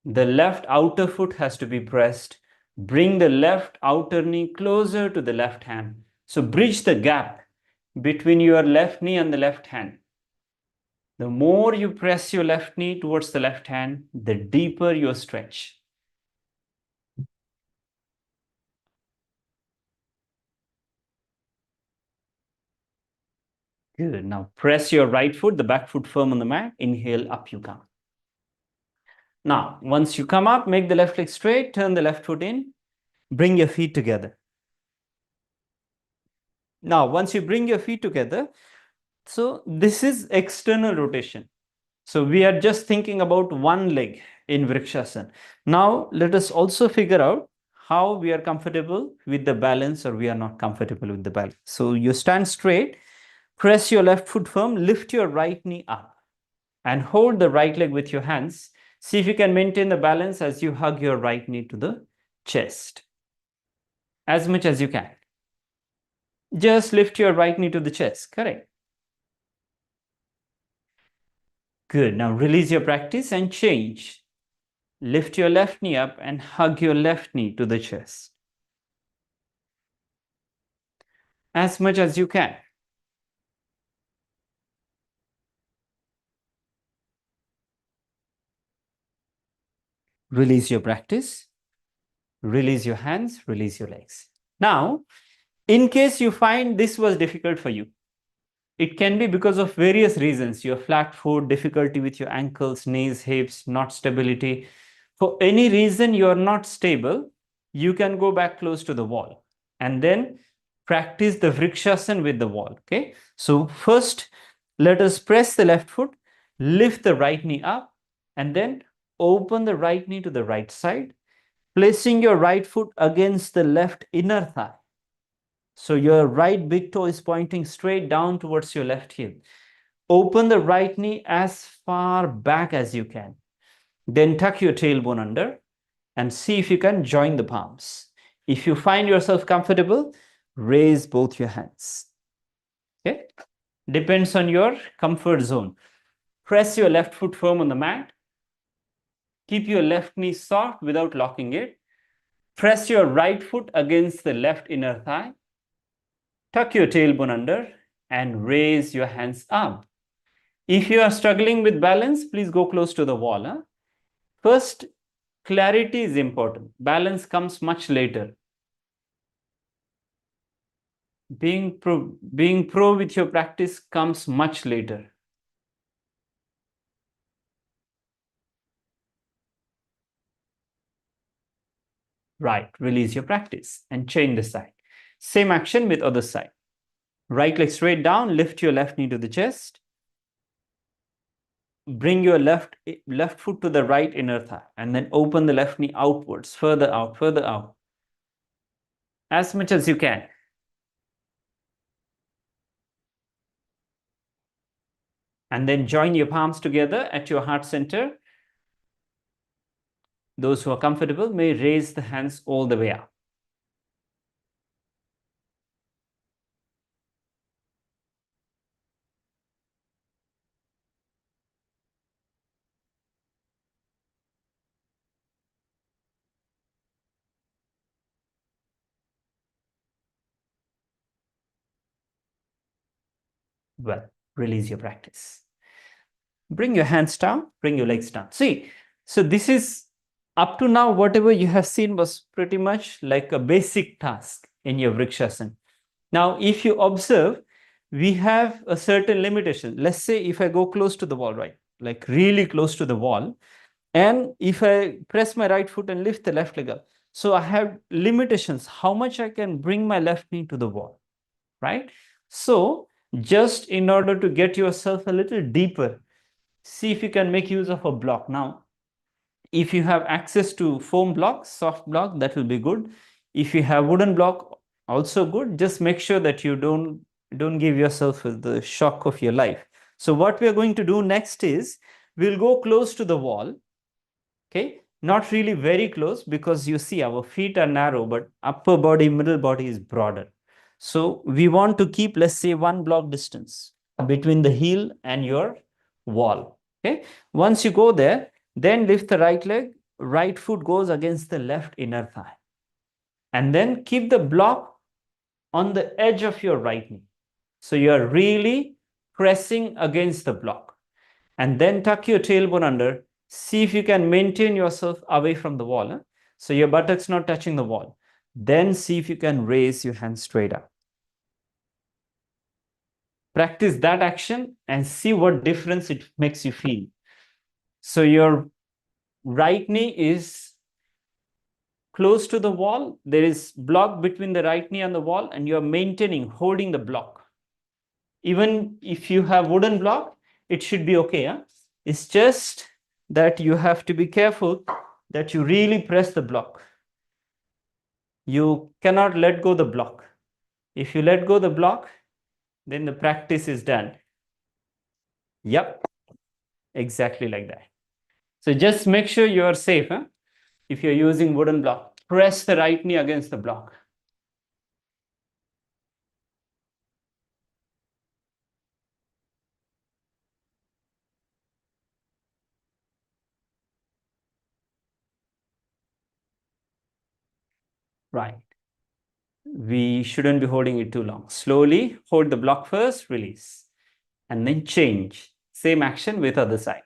[SPEAKER 1] The left outer foot has to be pressed. Bring the left outer knee closer to the left hand. So bridge the gap between your left knee and the left hand. The more you press your left knee towards the left hand, the deeper your stretch. Good. Now press your right foot, the back foot firm on the mat. Inhale, up you come. Now, once you come up, make the left leg straight, turn the left foot in, bring your feet together. Now, once you bring your feet together, so this is external rotation. So we are just thinking about one leg in Vrikshasana. Now, let us also figure out how we are comfortable with the balance or we are not comfortable with the balance. So you stand straight, press your left foot firm, lift your right knee up and hold the right leg with your hands. See if you can maintain the balance as you hug your right knee to the chest as much as you can. Just lift your right knee to the chest. Correct. Good. Now release your practice and change. Lift your left knee up and hug your left knee to the chest. as much as you can. Release your practice, release your hands, release your legs. Now, in case you find this was difficult for you, it can be because of various reasons. Your flat foot, difficulty with your ankles, knees, hips, not stability. For any reason you are not stable, you can go back close to the wall and then practice the vrikshasana with the wall. Okay. So first, let us press the left foot, lift the right knee up, and then open the right knee to the right side, placing your right foot against the left inner thigh. So your right big toe is pointing straight down towards your left heel. Open the right knee as far back as you can. Then tuck your tailbone under and see if you can join the palms. If you find yourself comfortable, raise both your hands. Okay? Depends on your comfort zone. Press your left foot firm on the mat. Keep your left knee soft without locking it. Press your right foot against the left inner thigh. Tuck your tailbone under and raise your hands up. If you are struggling with balance, please go close to the wall. Huh? First, clarity is important. Balance comes much later. Being pro with your practice comes much later. Right, release your practice and change the side. Same action with other side. Right leg straight down, lift your left knee to the chest. Bring your left foot to the right inner thigh and then open the left knee outwards, further out, as much as you can. And then join your palms together at your heart center. Those who are comfortable may raise the hands all the way up. Well, release your practice. Bring your hands down, bring your legs down. See, so this is up to now, whatever you have seen was pretty much like a basic task in your Vrikshasana. Now, if you observe, we have a certain limitation. Let's say if I go close to the wall, right? Like really close to the wall. And if I press my right foot and lift the left leg up, so I have limitations, how much I can bring my left knee to the wall, right? So just in order to get yourself a little deeper, see if you can make use of a block. Now, if you have access to foam block, soft block, that will be good. If you have wooden block, also good. Just make sure that you don't give yourself the shock of your life. So what we are going to do next is we'll go close to the wall. Okay, not really very close because you see our feet are narrow, but upper body, middle body is broader. So we want to keep, let's say, 1 block distance between the heel and your wall. Okay, once you go there, then lift the right leg, right foot goes against the left inner thigh. And then keep the block on the edge of your right knee. So you're really pressing against the block. And then tuck your tailbone under. See if you can maintain yourself away from the wall. Huh? So your buttocks not touching the wall. Then see if you can raise your hands straight up. Practice that action and see what difference it makes you feel. So your right knee is close to the wall. There is block between the right knee and the wall, and you're maintaining, holding the block. Even if you have wooden block, it should be okay. Huh? It's just that you have to be careful that you really press the block. You cannot let go the block. If you let go the block, then the practice is done. Yep, exactly like that. So just make sure you are safe. Huh? If you're using wooden block, press the right knee against the block. Right.
[SPEAKER 2] we shouldn't be holding it too long. Slowly hold the block first, release, and then change. Same action with other side.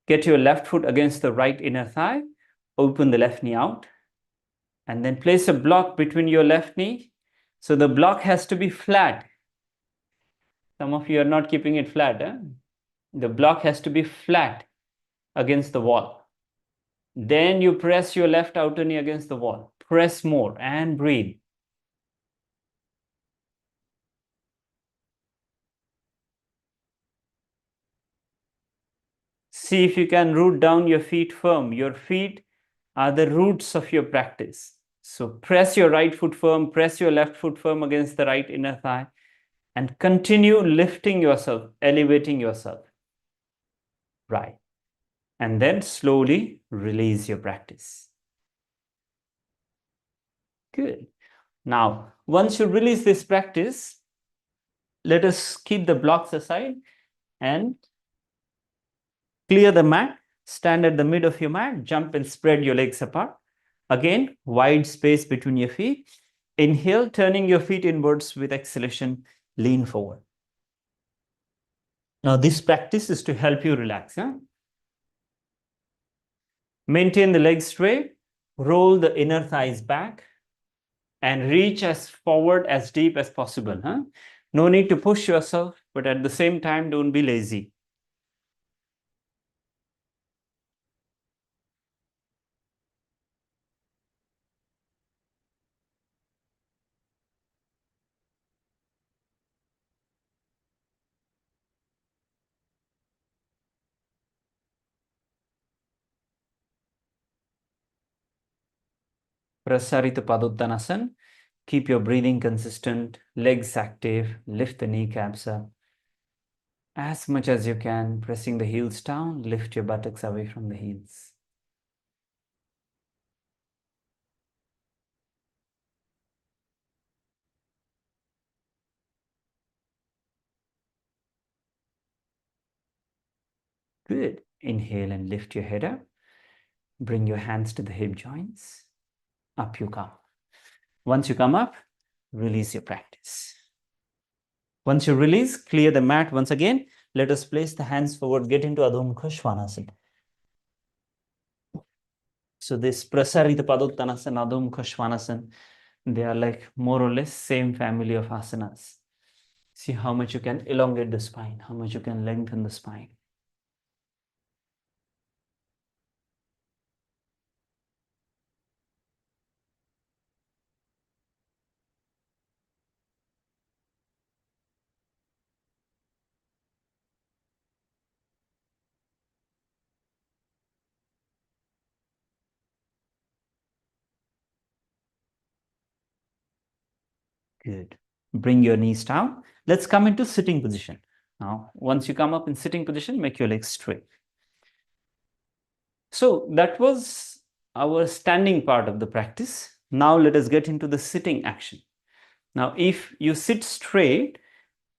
[SPEAKER 2] Get your left foot against the right inner thigh, open the left knee out, and then place a block between your left knee. So the block has to be flat. Some of you are not keeping it flat. The block has to be flat against the wall. Then you press your left outer knee against the wall. Press more and breathe. See if you can root down your feet firm. Your feet are the roots of your practice. So press your right foot firm, press your left foot firm against the right inner thigh, and continue lifting yourself, elevating yourself. Right. And then slowly release your practice. Good. Now, once you release this practice, let us keep the blocks aside and clear the mat. Stand at the mid of your mat, jump and spread your legs apart. Again, wide space between your feet. Inhale, turning your feet inwards with exhalation, lean forward. Now, this practice is to help you relax. Maintain the legs straight, roll the inner thighs back, and reach as forward as deep as possible. No need to push yourself, but at the same time, don't be lazy. Prasarita Padottanasana. Keep your breathing consistent, legs active, lift the kneecaps up. As much as you can, pressing the heels down, lift your buttocks away from the heels. Good. Inhale and lift your head up. Bring your hands to the hip joints. Up you come. Once you come up, release your practice. Once you release, clear the mat once again. Let us place the hands forward, get into Adho Mukha Svanasana. So this Prasarita Padottanasana, Adho Mukha Svanasana, they are like more or less same family of asanas. See how much you can elongate the spine, how much you can lengthen the spine. Good. Bring your knees down. Let's come into sitting position. Now, once you come up in sitting position, make your legs straight. So that was our standing part of the practice. Now let us get into the sitting action. Now, if you sit straight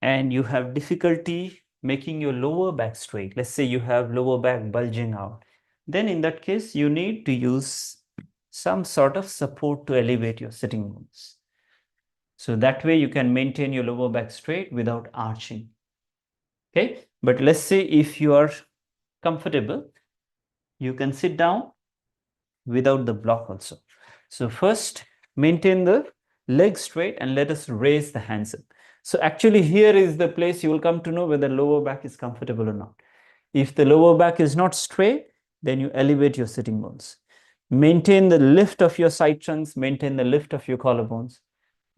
[SPEAKER 2] and you have difficulty making your lower back straight, let's say you have lower back bulging out, then in that case, you need to use some sort of support to elevate your sitting bones. So that way you can maintain your lower back straight without arching. Okay, but let's say if you are comfortable, you can sit down without the block also. So first, maintain the legs straight and let us raise the hands up. So actually here is the place you will come to know whether lower back is comfortable or not. If the lower back is not straight, then you elevate your sitting bones. Maintain the lift of your side trunks, maintain the lift of your collarbones,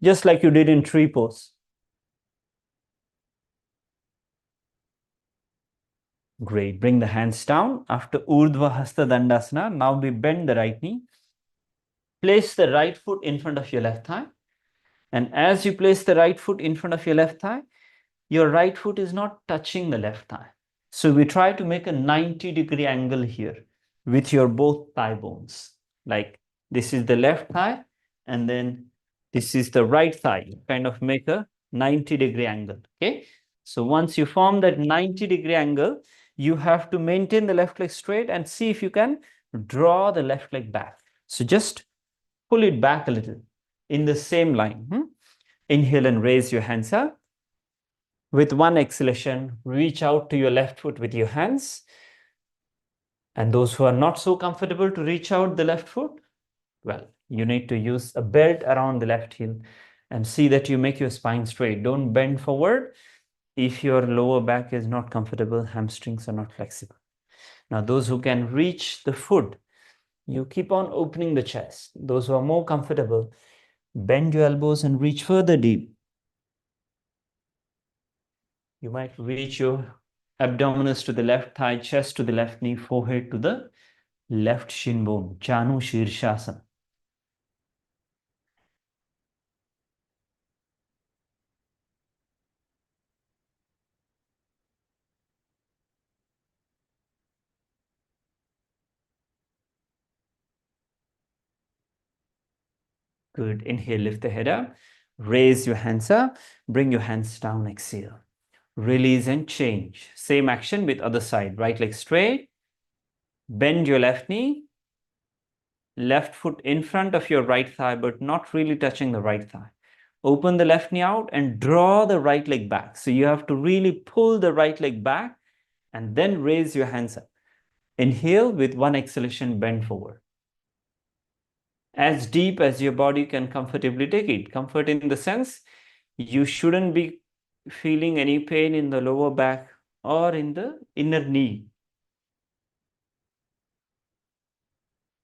[SPEAKER 2] just like you did in tree pose. Great. Bring the hands down. After Urdhva Hasta Dandasana, now we bend the right knee. Place the right foot in front of your left thigh. And as you place the right foot in front of your left thigh, your right foot is not touching the left thigh. So we try to make a 90-degree angle here with your both thigh bones. Like this is the left thigh and then this is the right thigh. You kind of make a 90-degree angle. Okay. So once you form that 90-degree angle, you have to maintain the left leg straight and see if you can draw the left leg back. So just pull it back a little in the same line. Inhale and raise your hands up. With one exhalation, reach out to your left foot with your hands. And those who are not so comfortable to reach out the left foot, well, you need to use a belt around the left heel and see that you make your spine straight. Don't bend forward. If your lower back is not comfortable, hamstrings are not flexible. Now, those who can reach the foot, you keep on opening the chest. Those who are more comfortable, bend your elbows and reach further deep. You might reach your abdominis to the left thigh, chest to the left knee, forehead to the left shin bone, Janu Shirshasana. Good. Inhale, lift the head up. Raise your hands up. Bring your hands down. Exhale. Release and change. Same action with other side. Right leg straight. Bend your left knee. Left foot in front of your right thigh, but not really touching the right thigh. Open the left knee out and draw the right leg back. So you have to really pull the right leg back and then raise your hands up. Inhale, with one exhalation, bend forward. As deep as your body can comfortably take it. Comfort in the sense you shouldn't be feeling any pain in the lower back or in the inner knee.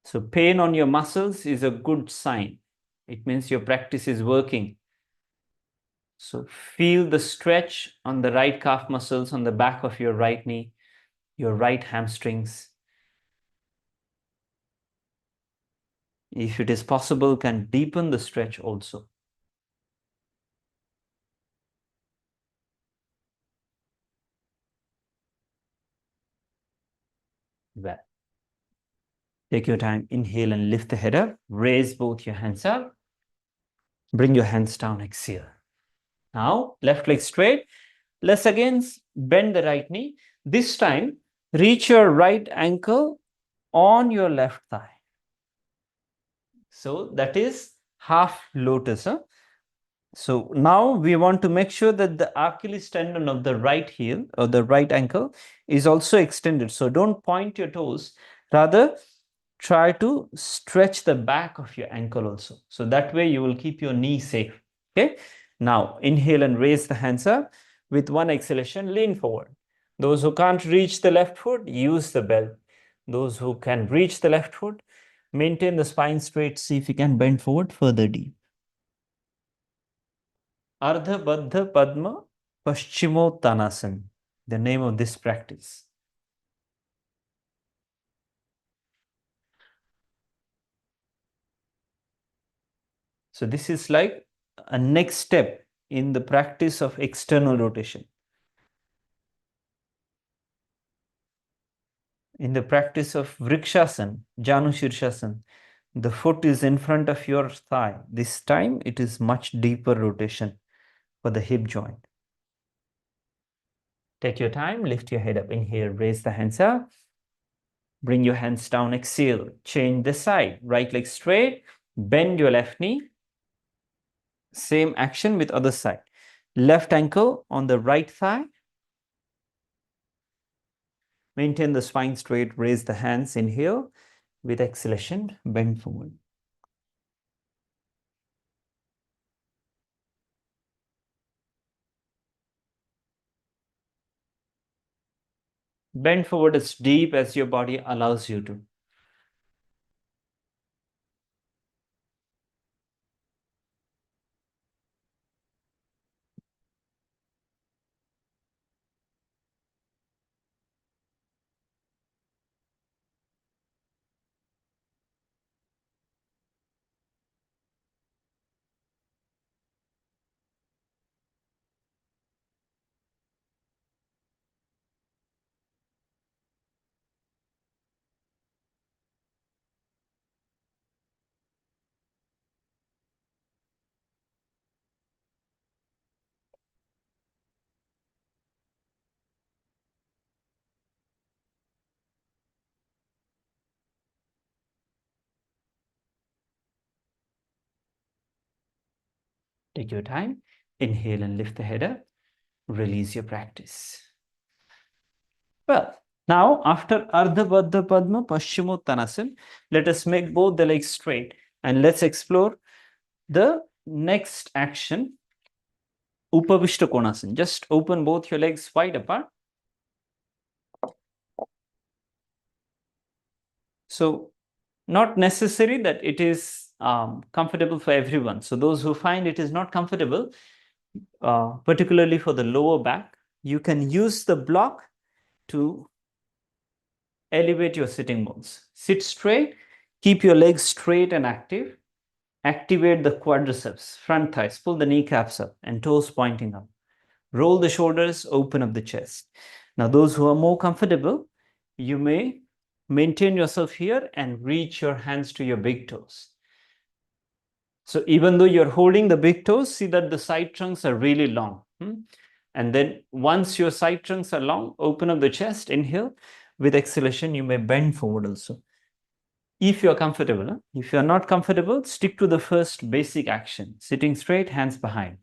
[SPEAKER 2] So pain on your muscles is a good sign. It means your practice is working. So feel the stretch on the right calf muscles on the back of your right knee, your right hamstrings. If it is possible, can deepen the stretch also. Well, take your time, inhale and lift the head up. Raise both your hands up. Bring your hands down, exhale. Now, left leg straight. Let's again bend the right knee. This time, reach your right ankle on your left thigh. So that is half lotus. So now we want to make sure that the Achilles tendon of the right heel or the right ankle is also extended. So don't point your toes. Rather, try to stretch the back of your ankle also. So that way you will keep your knee safe. Okay. Now inhale and raise the hands up. With one exhalation, lean forward. Those who can't reach the left foot, use the belt. Those who can reach the left foot, maintain the spine straight. See if you can bend forward further deep. Ardha Baddha Padma Paschimottanasana, the name of this practice. So this is like a next step in the practice of external rotation. In the practice of Vrikshasana, Janu Shirshasana, the foot is in front of your thigh. This time it is much deeper rotation for the hip joint. Take your time, lift your head up. Inhale, raise the hands up. Bring your hands down, exhale. Change the side. Right leg straight. Bend your left knee. Same action with other side. Left ankle on the right thigh. Maintain the spine straight. Raise the hands. Inhale. With exhalation, bend forward. Bend forward as deep as your body allows you to. Take your time. Inhale and lift the head up. Release your practice. Well, now after Ardha Baddha Padma Paschimottanasana, let us make both the legs straight and let's explore the next action, Upavishta Konasana. Just open both your legs wide apart. So, not necessary that it is comfortable for everyone. So, those who find it is not comfortable, particularly for the lower back, you can use the block to elevate your sitting bones. Sit straight, keep your legs straight and active. Activate the quadriceps, front thighs, pull the kneecaps up and toes pointing up. Roll the shoulders, open up the chest. Now, those who are more comfortable, you may maintain yourself here and reach your hands to your big toes. So even though you're holding the big toes, see that the side trunks are really long. And then once your side trunks are long, open up the chest, inhale. With exhalation, you may bend forward also. If you're comfortable. If you're not comfortable, stick to the first basic action. Sitting straight, hands behind.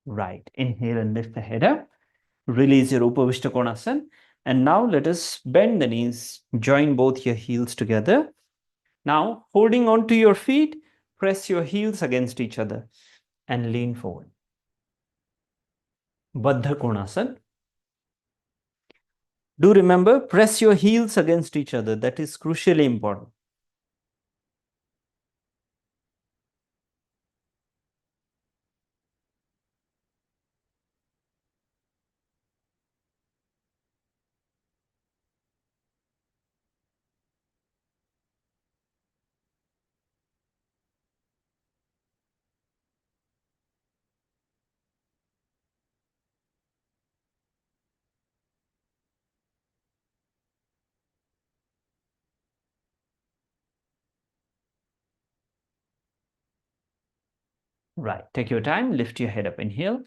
[SPEAKER 2] Right. Inhale and lift the head up. Release your Upavishta Konasana. And now let us bend the knees. Join both your heels together. Now, holding on to your feet, press your heels against each other and lean forward. Baddha Konasana. Do remember, press your heels against each other. That is crucially important. Right. Take your time. Lift your head up. Inhale.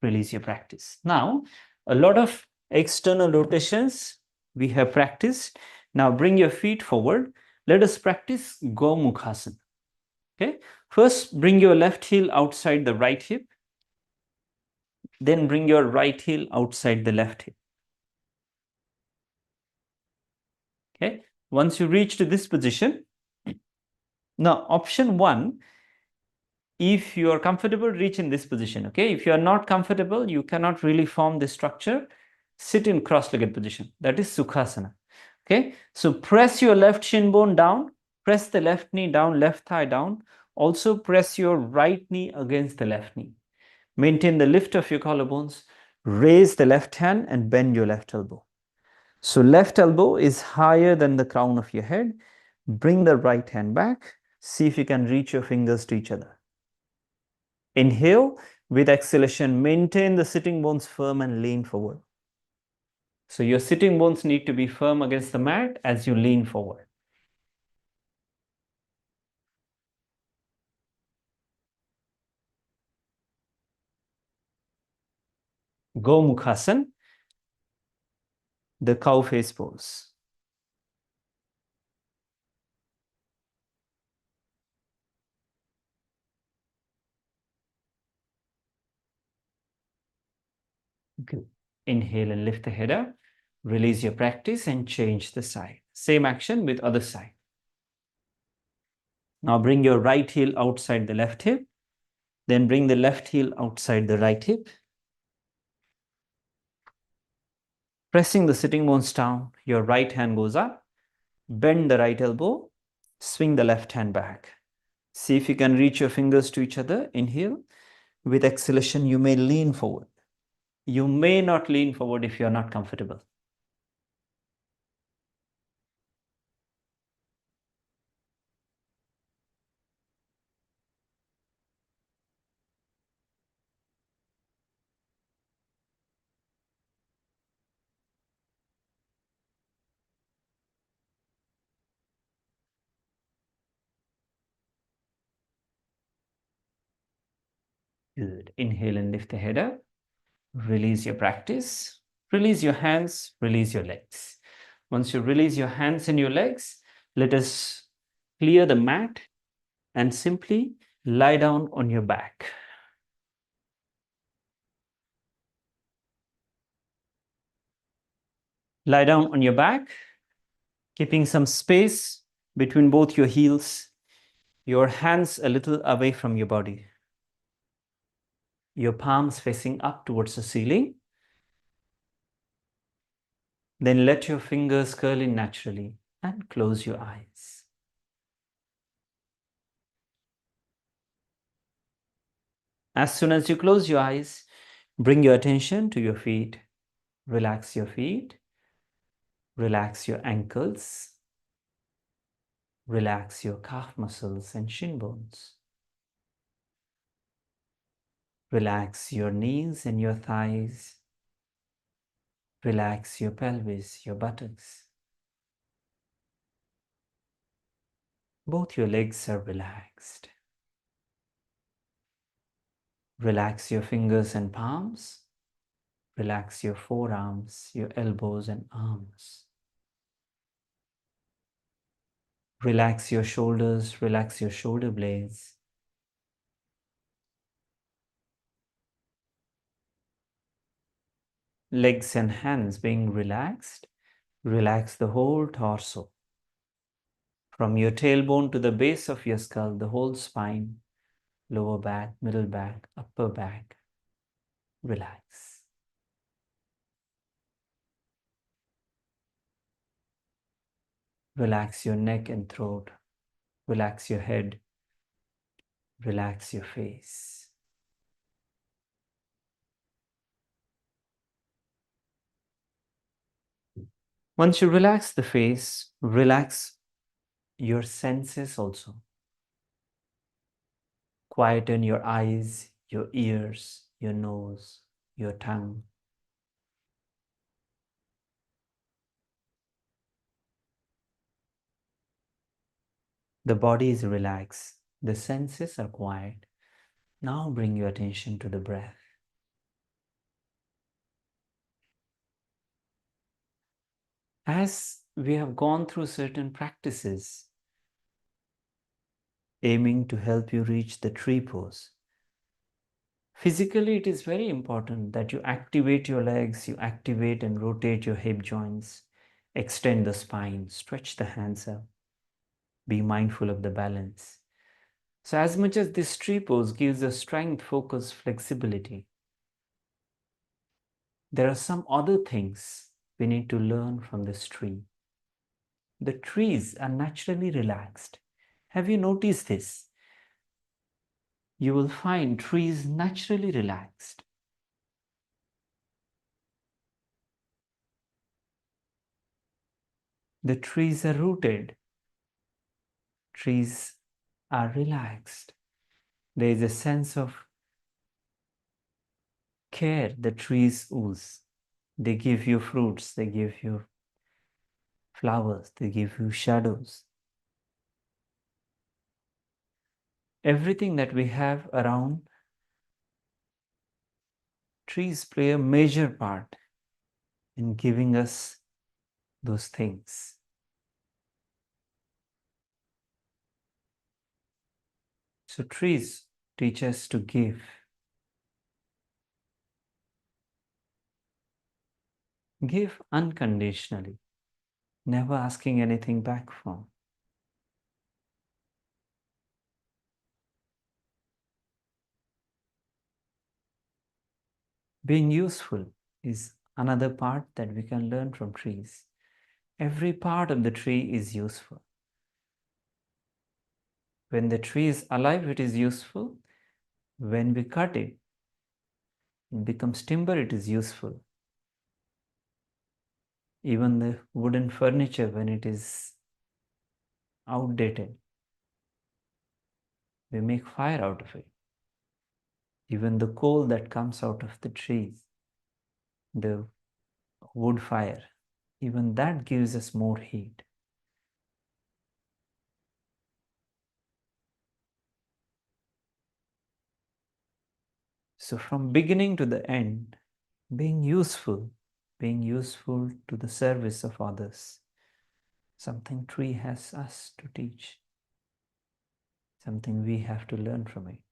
[SPEAKER 2] Release your practice. Now, a lot of external rotations we have practiced. Now, bring your feet forward. Let us practice Gomukhasana. Okay. First, bring your left heel outside the right hip. Then bring your right heel outside the left hip. Okay. Once you reach to this position, now option one, if you are comfortable, reach in this position. Okay. If you are not comfortable, you cannot really form this structure. Sit in cross-legged position. That is Sukhasana. Okay. So press your left shin bone down. Press the left knee down, left thigh down. Also press your right knee against the left knee. Maintain the lift of your collarbones. Raise the left hand and bend your left elbow. So left elbow is higher than the crown of your head. Bring the right hand back. See if you can reach your fingers to each other. Inhale. With exhalation, maintain the sitting bones firm and lean forward. So your sitting bones need to be firm against the mat as you lean forward. Gomukhasana, the cow face pose. Good. Inhale and lift the head up. Release your practice and change the side. Same action with other side. Now bring your right heel outside the left hip. Then bring the left heel outside the right hip. Pressing the sitting bones down, your right hand goes up. Bend the right elbow. Swing the left hand back. See if you can reach your fingers to each other. Inhale. With exhalation, you may lean forward. You may not lean forward if you're not comfortable. Good. Inhale and lift the head up. Release your practice. Release your hands, release your legs. Once you release your hands and your legs, let us clear the mat and simply lie down on your back. Lie down on your back, keeping some space between both your heels, your hands a little away from your body, your palms facing up towards the ceiling. Then let your fingers curl in naturally and close your eyes. As soon as you close your eyes, bring your attention to your feet. Relax your feet. Relax your ankles. Relax your calf muscles and shin bones. Relax your knees and your thighs. Relax your pelvis, your buttocks. Both your legs are relaxed. Relax your fingers and palms. Relax your forearms, your elbows and arms. Relax your shoulders, relax your shoulder blades. Legs and hands being relaxed. Relax the whole torso. From your tailbone to the base of your skull, the whole spine, lower back, middle back, upper back. Relax. Relax your neck and throat. Relax your head. Relax your face. Once you relax the face, relax your senses also. Quieten your eyes, your ears, your nose, your tongue. The body is relaxed. The senses are quiet. Now bring your attention to the breath. As we have gone through certain practices aiming to help you reach the tree pose, physically it is very important that you activate your legs, you activate and rotate your hip joints, extend the spine, stretch the hands up, be mindful of the balance. So as much as this tree pose gives us strength, focus, flexibility, there are some other things we need to learn from this tree. The trees are naturally relaxed. Have you noticed this? You will find trees naturally relaxed. The trees are rooted. Trees are relaxed. There is a sense of care the trees ooze. They give you fruits, they give you flowers, they give you shadows. Everything that we have around, trees play a major part in giving us those things. So trees teach us to give. Give unconditionally, never asking anything back from. Being useful is another part that we can learn from trees. Every part of the tree is useful. When the tree is alive, it is useful. When we cut it, it becomes timber, it is useful. Even the wooden furniture, when it is outdated, we make fire out of it. Even the coal that comes out of the trees, the wood fire, even that gives us more heat.
[SPEAKER 1] So from beginning to the end, being useful to the service of others, something tree has us to teach, something we have to learn from it.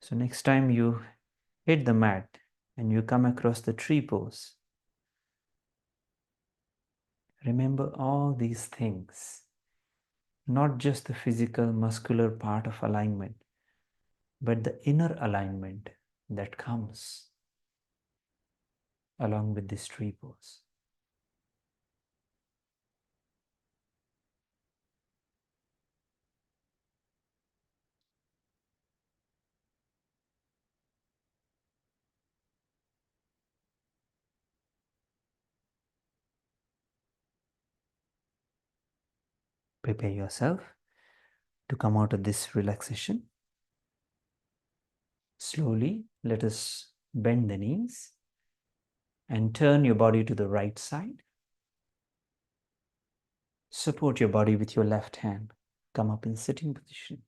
[SPEAKER 1] So next time you hit the mat and you come across the tree pose, remember all these things, not just the physical muscular part of alignment, but the inner alignment that comes along with this tree pose. Prepare yourself to come out of this relaxation. Slowly, let us bend the knees and turn your body to the right side. Support your body with your left hand. Come up in sitting position.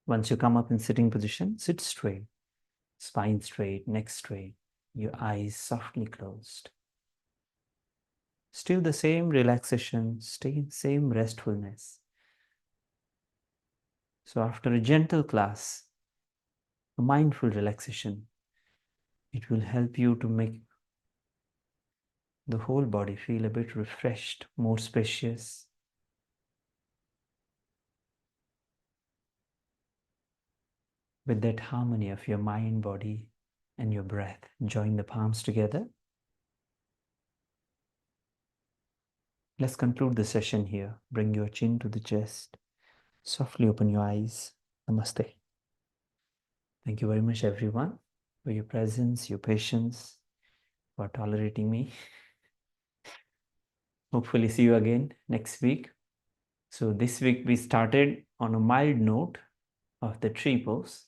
[SPEAKER 1] Once you come up in sitting position, sit straight, spine straight, neck straight, your eyes softly closed. Still the same relaxation, same restfulness. So after a gentle class, a mindful relaxation, it will help you to make the whole body feel a bit refreshed, more spacious. With that harmony of your mind, body, and your breath, join the palms together. Let's conclude the session here. Bring your chin to the chest. Softly open your eyes. Namaste. Thank you very much, everyone, for your presence, your patience, for tolerating me. Hopefully, see you again next week. So, this week we started on a mild note of the tree pose.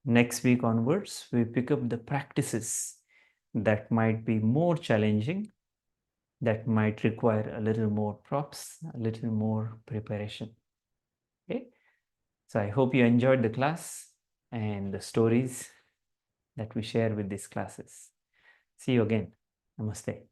[SPEAKER 1] Next week onwards, we pick up the practices that might be more challenging, that might require a little more props, a little more preparation. Okay, so I hope you enjoyed the class and the stories that we share with these classes. See you again. Namaste.